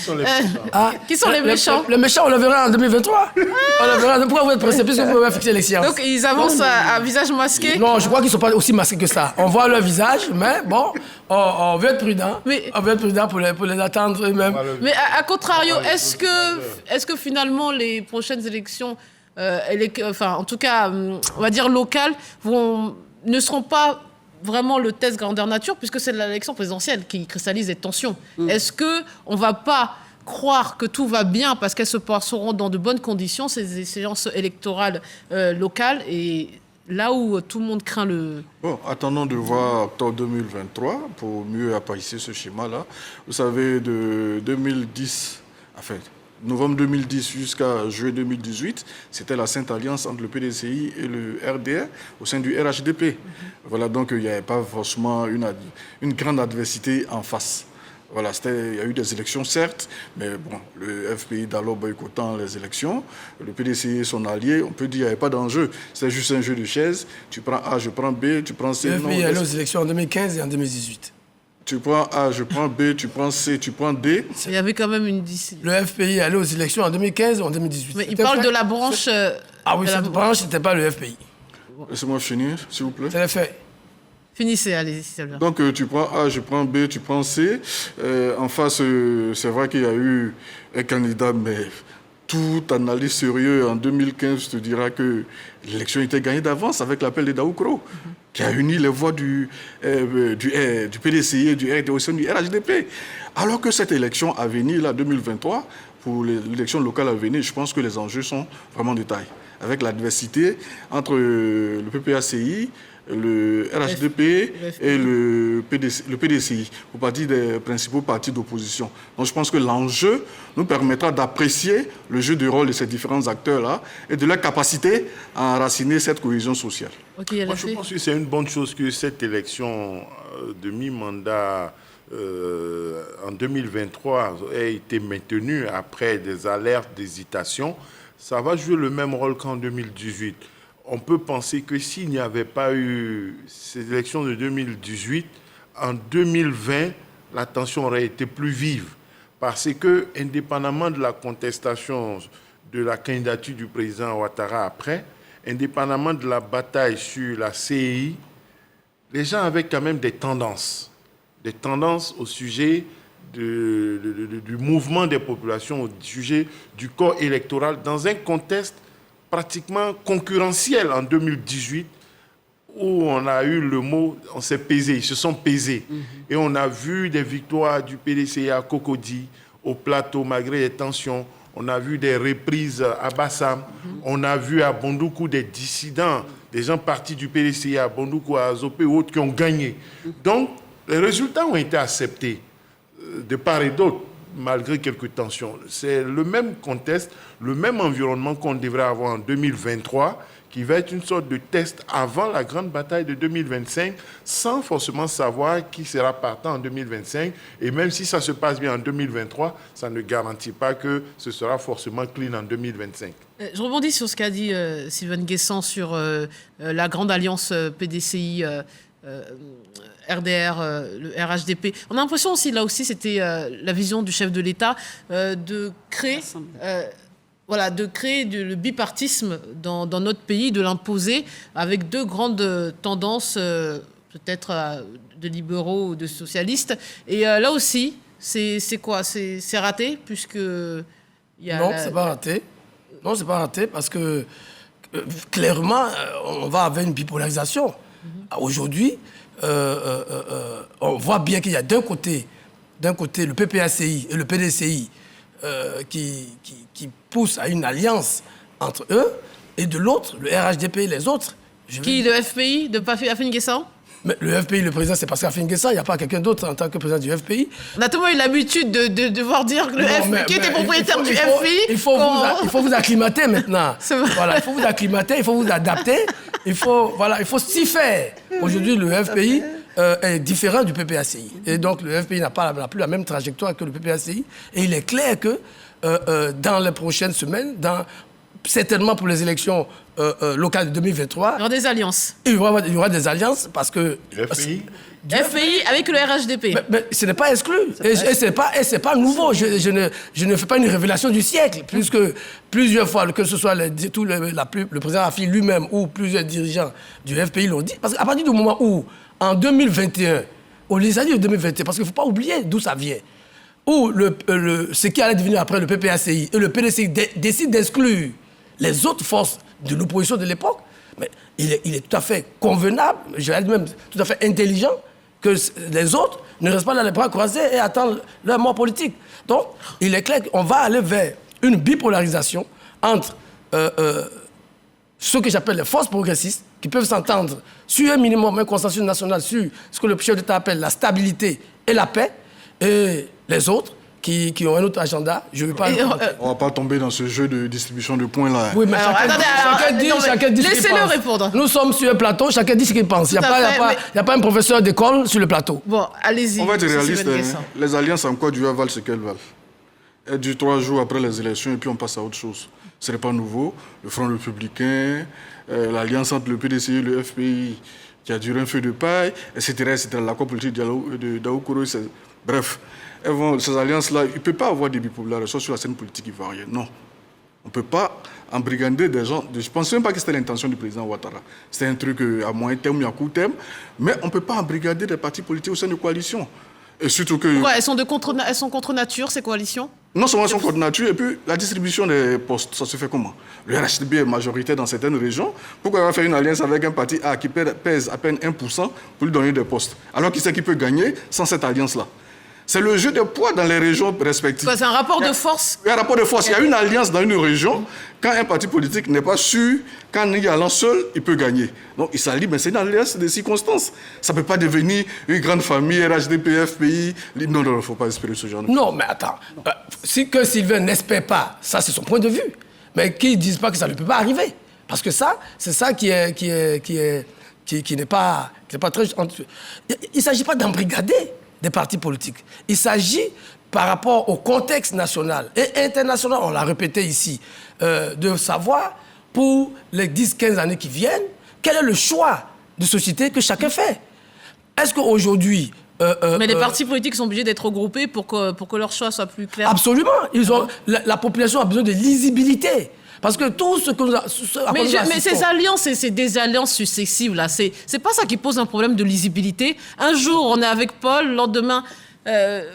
Qui sont les méchants? Les méchants, on le verra en 2023. On le verra. Pourquoi vous êtes pressé? Puisque vous pouvez fixer l'échéance. Donc, ils avancent à visage masqué? Non, je crois qu'ils ne sont pas aussi masqués que ça. On voit leur visage, mais bon, on veut être prudent. On veut être prudent pour les attendre eux-mêmes. Mais à contrario, est-ce que finalement, les prochaines élections en tout cas, on va dire locales, ne seront pas vraiment le test grandeur nature, puisque c'est l'élection présidentielle qui cristallise les tensions. Est-ce qu'on ne va pas croire que tout va bien parce qu'elles se passeront dans de bonnes conditions, ces séances électorales locales, et là où tout le monde craint le... Bon, attendons de voir octobre 2023 pour mieux apprécier ce schéma-là. Vous savez, de 2010, enfin, novembre 2010 jusqu'à juillet 2018, c'était la Sainte Alliance entre le PDCI et le RDR au sein du RHDP. Voilà, donc il n'y avait pas forcément une grande adversité en face. Voilà, il y a eu des élections, certes, mais bon, le FPI d'alors boycottant les élections, le PDCI et son allié, on peut dire qu'il n'y avait pas d'enjeu. C'est juste un jeu de chaises. Tu prends A, je prends B, tu prends C. Le FPI est allé aux élections en 2015 et en 2018. Tu prends A, je prends B, tu prends C, tu prends D. Il y avait quand même une... Le FPI est allé aux élections en 2015 et en 2018. Mais il parle de la branche... Ah oui, cette branche, ce n'était pas le FPI. Laissez-moi finir, s'il vous plaît. C'est les faits. Finissez, allez-y, s'il vous plaît. Donc, tu prends A, je prends B, tu prends C. En face, c'est vrai qu'il y a eu un candidat, mais tout analyste sérieux en 2015 te dira que l'élection était gagnée d'avance avec l'appel de Daoukro, qui a uni les voix du PDCI et du RD au sein du RHDP. Alors que cette élection à venir, là, 2023, pour l'élection locale à venir, je pense que les enjeux sont vraiment de taille. Avec l'adversité entre le PPACI, le RHDP et le PDCI, pour partie des principaux partis d'opposition. Donc je pense que l'enjeu nous permettra d'apprécier le jeu de rôle de ces différents acteurs-là et de leur capacité à enraciner cette cohésion sociale. Okay, moi, je pense que c'est une bonne chose que cette élection de mi-mandat en 2023 ait été maintenue après des alertes d'hésitation. Ça va jouer le même rôle qu'en 2018. On peut penser que s'il n'y avait pas eu ces élections de 2018, en 2020, la tension aurait été plus vive. Parce que, indépendamment de la contestation de la candidature du président Ouattara après, indépendamment de la bataille sur la CEI, les gens avaient quand même des tendances au sujet du mouvement des populations, au sujet du corps électoral, dans un contexte pratiquement concurrentiel en 2018, où on a eu le mot, on s'est pesé, ils se sont pesés. Et on a vu des victoires du PDCI à Cocody, au plateau, malgré les tensions. On a vu des reprises à Bassam. On a vu à Bondoukou des dissidents, des gens partis du PDCI à Bondoukou, à Azopé ou autres qui ont gagné. Donc, les résultats ont été acceptés de part et d'autre, malgré quelques tensions. C'est le même contexte, le même environnement qu'on devrait avoir en 2023, qui va être une sorte de test avant la grande bataille de 2025, sans forcément savoir qui sera partant en 2025. Et même si ça se passe bien en 2023, ça ne garantit pas que ce sera forcément clean en 2025. Je rebondis sur ce qu'a dit Sylvain Guessant sur la grande alliance PDCI RDR, le RHDP. On a l'impression aussi, là aussi, c'était la vision du chef de l'État de créer le bipartisme dans notre pays, de l'imposer avec deux grandes tendances, peut-être de libéraux ou de socialistes. Et là aussi, c'est quoi? C'est raté, puisque... Non, c'est pas raté. Non, c'est pas raté, parce que clairement, on va avec une bipolarisation. Aujourd'hui, on voit bien qu'il y a d'un côté le PPACI et le PDCI qui poussent à une alliance entre eux, et de l'autre, le RHDP et les autres. Le FPI de Afeni Guessant? Mais le FPI, le président, c'est Pascal Afeni Guessant, il n'y a pas quelqu'un d'autre en tant que président du FPI. On a tellement eu l'habitude de devoir dire que le FPI, qui était propriétaire du FPI... Il faut vous acclimater maintenant. Voilà, il faut vous acclimater, il faut vous adapter, il faut s'y faire. Aujourd'hui, le FPI est différent du PPACI. Et donc, le FPI n'a plus la même trajectoire que le PPACI. Et il est clair que dans les prochaines semaines, certainement pour les élections locales de 2023... Il y aura des alliances. Il y aura des alliances parce que... Le FPI FPI avec le RHDP. Mais ce n'est pas exclu. Et ce n'est pas nouveau. Je ne fais pas une révélation du siècle, puisque plusieurs fois, que ce soit le président Rafi lui-même ou plusieurs dirigeants du FPI l'ont dit. Parce qu'à partir du moment où, en 2021, on les a dit en 2021, parce qu'il ne faut pas oublier d'où ça vient, où ce qui allait devenir après le PPACI et le PDCI décident d'exclure les autres forces de l'opposition de l'époque, mais il est tout à fait convenable, je vais même tout à fait intelligent, que les autres ne restent pas dans les bras croisés et attendent leur mort politique. Donc, il est clair qu'on va aller vers une bipolarisation entre ceux que j'appelle les forces progressistes, qui peuvent s'entendre sur un minimum, un consensus national sur ce que le chef d'État appelle la stabilité et la paix, et les autres qui ont un autre agenda. Je ne veux pas... On ne va pas tomber dans ce jeu de distribution de points là. Oui, mais chacun dit ce qu'il pense. Laissez-le répondre. Nous sommes sur un plateau, chacun dit ce qu'il pense. Il n'y a pas un professeur d'école sur le plateau. Bon, allez-y. On va être réaliste. Hein. Les alliances en Côte d'Ivoire valent ce qu'elles valent. Elles durent 3 jours après les élections et puis on passe à autre chose. Ce n'est pas nouveau. Le Front républicain, l'alliance entre le PDC et le FPI qui a duré un feu de paille, etc. L'accord politique de Daoukoro, bref. Ces alliances-là, il ne peut pas avoir des bipolarisations sur la scène politique ivoirienne. Non. On ne peut pas embrigader des gens. Je ne pense même pas que c'était l'intention du président Ouattara. C'était un truc à moyen terme ou à court terme. Mais on ne peut pas embrigader des partis politiques au sein de coalitions. Et surtout que... Pourquoi elles sont contre nature, ces coalitions? Non seulement elles sont contre nature, et puis la distribution des postes, ça se fait comment? Le RHDP est majoritaire dans certaines régions. Pourquoi on va faire une alliance avec un parti A qui pèse à peine 1% pour lui donner des postes, alors qu'il sait qu'il peut gagner sans cette alliance-là? C'est le jeu de poids dans les régions respectives. C'est un rapport de force. Il y a un rapport de force. Il y a une alliance dans une région. Quand un parti politique n'est pas sûr, quand il y allant seul, il peut gagner. Donc il s'allie, mais c'est une alliance de circonstances. Ça ne peut pas devenir une grande famille, RHDP, FPI. Non, il ne faut pas espérer ce genre de choses. Non, mais attends. Si que Sylvain n'espère pas, ça c'est son point de vue. Mais qu'ils ne disent pas que ça ne peut pas arriver. Parce que ça, c'est ça qui n'est pas très... Il ne s'agit pas d'embrigader des partis politiques. Il s'agit, par rapport au contexte national et international, on l'a répété ici, de savoir, pour les 10-15 années qui viennent, quel est le choix de société que chacun fait. Est-ce qu'aujourd'hui... mais les partis politiques sont obligés d'être regroupés pour que leur choix soit plus clair. Absolument. La population a besoin de lisibilité. Parce que tout ce que nous mais ces alliances et ces désalliances successives, là, c'est pas ça qui pose un problème de lisibilité. Un jour, on est avec Paul, le lendemain,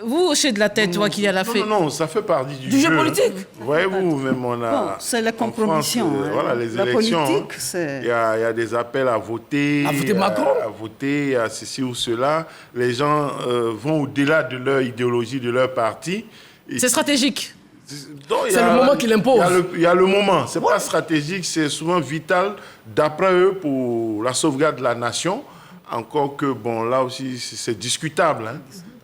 vous hochez de la tête, toi qui a fait. Non, ça fait partie du jeu politique. Voyez-vous, même on a... Bon, c'est la compromission. Voilà, les la élections. Politique, c'est... Il y a des appels à voter. À voter Macron. À voter, à ceci ou cela. Les gens vont au-delà de leur idéologie, de leur parti. C'est stratégique. C'est le moment qui l'impose. Il y a le moment. C'est pas stratégique, c'est souvent vital, d'après eux, pour la sauvegarde de la nation. Encore que, bon, là aussi, c'est discutable. Hein.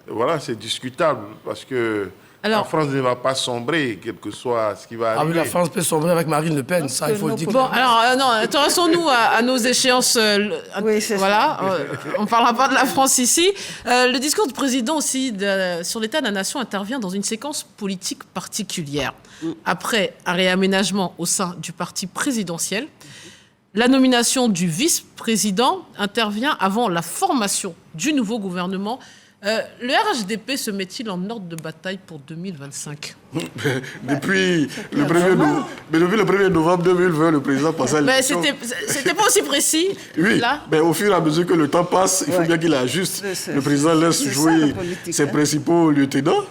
Voilà, c'est discutable, parce que la France ne va pas sombrer, quel que soit ce qui va arriver. Ah oui, la France peut sombrer avec Marine Le Pen, ça, il faut le dire. Bon, alors, non, intéressons-nous à nos échéances. Oui, c'est voilà, on ne parlera pas de la France ici. Le discours du président aussi sur l'état de la nation intervient dans une séquence politique particulière. Après un réaménagement au sein du parti présidentiel, la nomination du vice-président intervient avant la formation du nouveau gouvernement. Le RHDP se met-il en ordre de bataille pour 2025 ? Depuis le 1er novembre 2020, le président passait à l'élection. C'était pas aussi précis. Oui, là. Mais au fur et à mesure que le temps passe, il faut bien qu'il ajuste. Le président laisse jouer ses principaux lieutenants.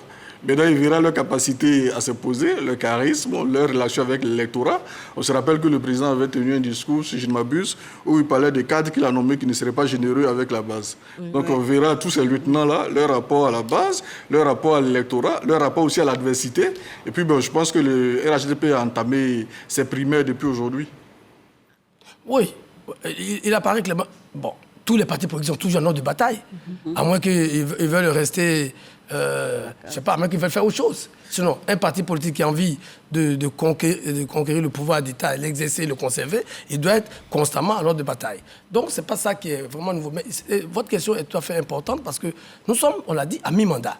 Maintenant, il verra leur capacité à se poser, leur charisme, leur relation avec l'électorat. On se rappelle que le président avait tenu un discours, si je ne m'abuse, où il parlait des cadres qu'il a nommés qui ne seraient pas généreux avec la base. Donc on verra tous ces lieutenants-là, leur rapport à la base, leur rapport à l'électorat, leur rapport aussi à l'adversité. Et puis je pense que le RHDP a entamé ses primaires depuis aujourd'hui. Oui, il apparaît clairement... Bon, tous les partis politiques sont toujours en ordre de bataille, à moins qu'ils veulent rester... je ne sais pas, à moins qu'ils veulent faire autre chose. Sinon, un parti politique qui a envie de conquérir le pouvoir d'État, l'exercer, le conserver, il doit être constamment en ordre de bataille. Donc, ce n'est pas ça qui est vraiment nouveau. Mais votre question est tout à fait importante parce que nous sommes, on l'a dit, à mi-mandat.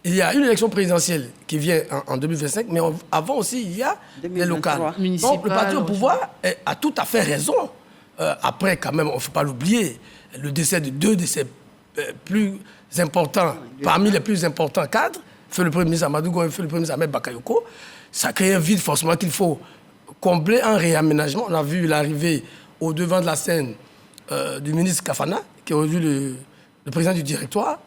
Il y a une élection présidentielle qui vient en 2025, mais avant aussi, il y a les locales. Donc, le parti au pouvoir a tout à fait raison. Après, quand même, on ne faut pas l'oublier, le décès de 2 de ses plus importants, parmi les plus importants cadres, fait le Premier ministre Amadou Goï et fait le Premier ministre Ahmed Bakayoko, ça crée un vide forcément qu'il faut combler en réaménagement. On a vu l'arrivée au devant de la scène du ministre Kafana, qui est aujourd'hui le président du directoire.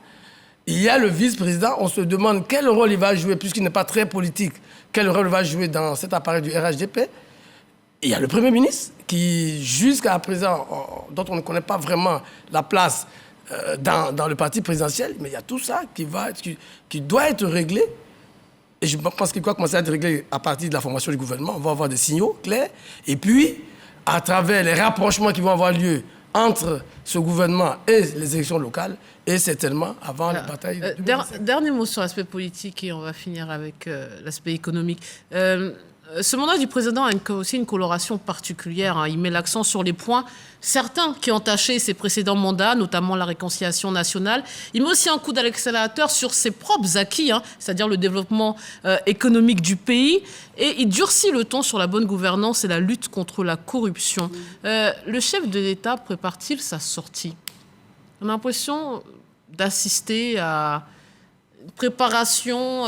Il y a le vice-président, on se demande quel rôle il va jouer, puisqu'il n'est pas très politique, quel rôle il va jouer dans cet appareil du RHDP. il y a le Premier ministre qui, jusqu'à présent, dont on ne connaît pas vraiment la place dans le parti présidentiel, mais il y a tout ça qui doit être réglé. Et je pense qu'il doit commencer à être réglé à partir de la formation du gouvernement. On va avoir des signaux clairs. Et puis, à travers les rapprochements qui vont avoir lieu entre ce gouvernement et les élections locales, et certainement avant la bataille de 2025. Dernier mot sur l'aspect politique et on va finir avec l'aspect économique. Ce mandat du président a aussi une coloration particulière. Hein. Il met l'accent sur les points, certains qui ont taché ses précédents mandats, notamment la réconciliation nationale. Il met aussi un coup d'accélérateur sur ses propres acquis, hein, c'est-à-dire le développement économique du pays. Et il durcit le ton sur la bonne gouvernance et la lutte contre la corruption. Le chef de l'État prépare-t-il sa sortie? On a l'impression d'assister à une préparation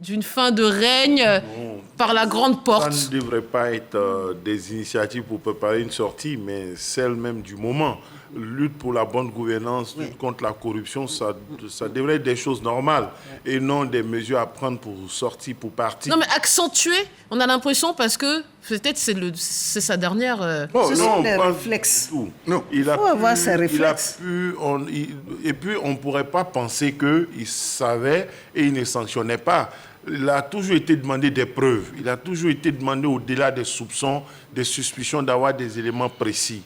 d'une fin de règne par la grande porte. Ça ne devrait pas être des initiatives pour préparer une sortie, mais celle même du moment. Lutte pour la bonne gouvernance, lutte contre la corruption, ça devrait être des choses normales et non des mesures à prendre pour sortir, pour partir. Non, mais accentuer, on a l'impression parce que peut-être c'est sa dernière... Ce sont des réflexes. Non. Il faut avoir ses réflexes. Et puis, on ne pourrait pas penser qu'il savait et il ne sanctionnait pas. Il a toujours été demandé des preuves. Il a toujours été demandé, au-delà des soupçons, des suspicions, d'avoir des éléments précis.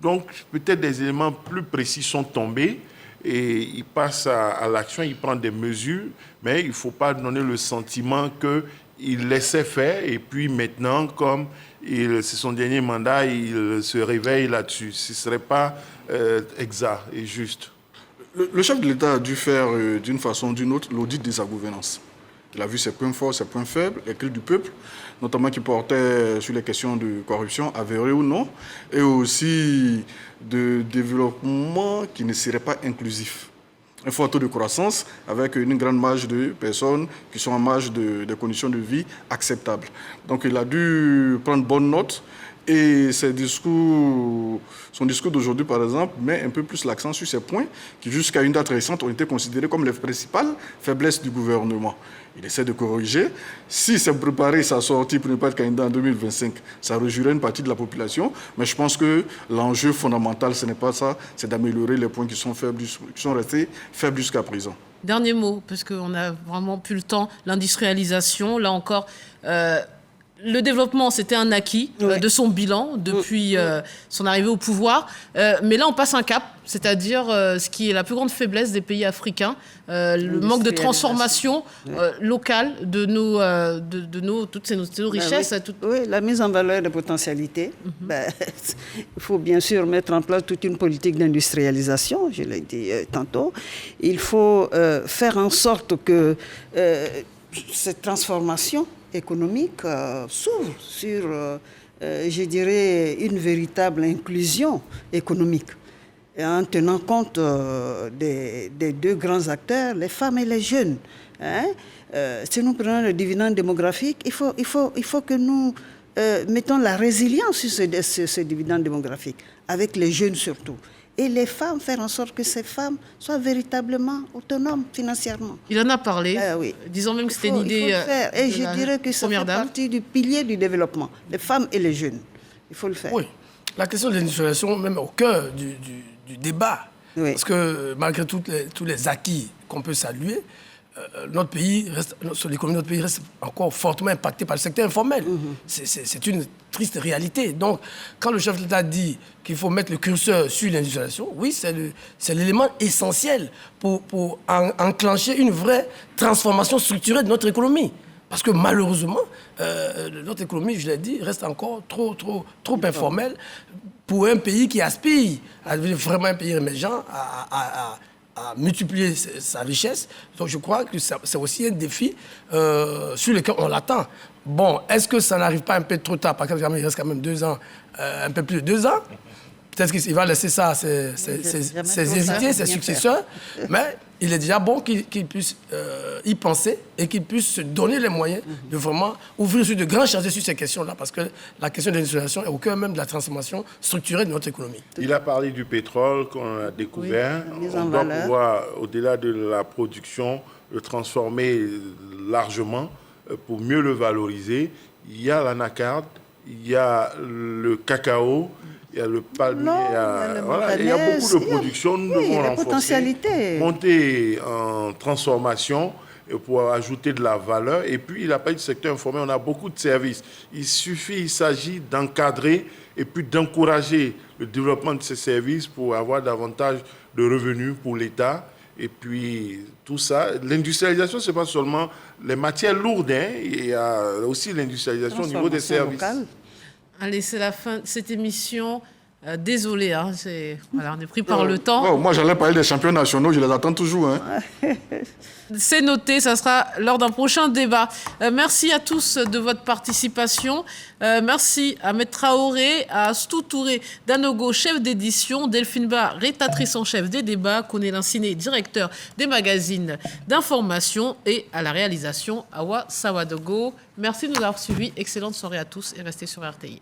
Donc, peut-être des éléments plus précis sont tombés et il passe à l'action, il prend des mesures, mais il ne faut pas donner le sentiment qu'il laissait faire et puis maintenant, comme c'est son dernier mandat, il se réveille là-dessus. Ce ne serait pas exact et juste. Le chef de l'État a dû faire, d'une façon ou d'une autre, l'audit de sa gouvernance. Il a vu ses points forts, ses points faibles, les cris du peuple, notamment qui portaient sur les questions de corruption, avérées ou non, et aussi de développement qui ne serait pas inclusif. Un fort taux de croissance avec une grande marge de personnes qui sont en marge de conditions de vie acceptables. Donc il a dû prendre bonne note. Et son discours d'aujourd'hui, par exemple, met un peu plus l'accent sur ces points qui, jusqu'à une date récente, ont été considérés comme les principales faiblesses du gouvernement. Il essaie de corriger. Si c'est préparer sa sortie pour ne pas être candidat en 2025, ça réjouirait une partie de la population. Mais je pense que l'enjeu fondamental, ce n'est pas ça, c'est d'améliorer les points qui sont restés faibles jusqu'à présent. Dernier mot, parce qu'on n'a vraiment plus le temps. L'industrialisation, là encore... le développement, c'était un acquis de son bilan depuis son arrivée au pouvoir. Mais là, on passe un cap, c'est-à-dire ce qui est la plus grande faiblesse des pays africains, le manque de transformation locale de toutes nos richesses. Oui, la mise en valeur des potentialités. Il faut bien sûr mettre en place toute une politique d'industrialisation, je l'ai dit tantôt. Il faut faire en sorte que cette transformation économique s'ouvre sur, je dirais, une véritable inclusion économique. Et en tenant compte des deux grands acteurs, les femmes et les jeunes. Si nous prenons le dividende démographique, il faut que nous mettons la résilience sur ce dividende démographique, avec les jeunes surtout. Et les femmes, faire en sorte que ces femmes soient véritablement autonomes financièrement. Il en a parlé, oui. Disons même que c'était une idée. Il faut le faire. Et je dirais que ça fait partie du pilier du développement, les femmes et les jeunes. Il faut le faire. Oui, la question de l'industrialisation, même au cœur du débat. Oui. Parce que malgré tous les acquis qu'on peut saluer, notre pays l'économie de notre pays reste encore fortement impactée par le secteur informel. C'est une triste réalité. Donc, quand le chef de l'État dit qu'il faut mettre le curseur sur l'industrialisation, oui, c'est l'élément essentiel pour enclencher une vraie transformation structurelle de notre économie. Parce que malheureusement, notre économie, je l'ai dit, reste encore trop informelle pour un pays qui aspire à devenir vraiment un pays émergent, à multiplier sa richesse. Donc je crois que c'est aussi un défi sur lequel on l'attend. Bon, est-ce que ça n'arrive pas un peu trop tard? Parce qu'il reste quand même 2 ans, un peu plus de 2 ans. Peut-être qu'il va laisser ça à ses héritiers, ses successeurs. Mais il est déjà bon qu'il puisse y penser et qu'il puisse se donner les moyens de vraiment ouvrir sur de grands chantiers sur ces questions-là, parce que la question de l'industrialisation est au cœur même de la transformation structurelle de notre économie. Il a parlé du pétrole qu'on a découvert. On doit pouvoir, au-delà de la production, le transformer largement pour mieux le valoriser. Il y a l'anacarde, il y a le cacao, il y a le palmier, Non, il y a beaucoup de productions. Nous devons la renforcer, potentialité. monter en transformation pour ajouter de la valeur. Et puis, il n'a pas eu de secteur informel, on a beaucoup de services. Il s'agit d'encadrer et puis d'encourager le développement de ces services pour avoir davantage de revenus pour l'État. Et puis, tout ça, l'industrialisation, ce n'est pas seulement les matières lourdes, il y a aussi l'industrialisation au niveau des services. Locale. Allez, c'est la fin de cette émission. Désolé, hein, voilà, on est pris par le temps. Oh, moi, j'allais parler des champions nationaux, je les attends toujours. Hein. C'est noté, ça sera lors d'un prochain débat. Merci à tous de votre participation. Merci à Maître Traoré, à Astou Touré Danogo, chef d'édition, Delphine Ba, rédactrice en chef des débats, Cornélien Siné, directeur des magazines d'information, et à la réalisation, Awa Sawadogo. Merci de nous avoir suivis. Excellente soirée à tous et restez sur RTI.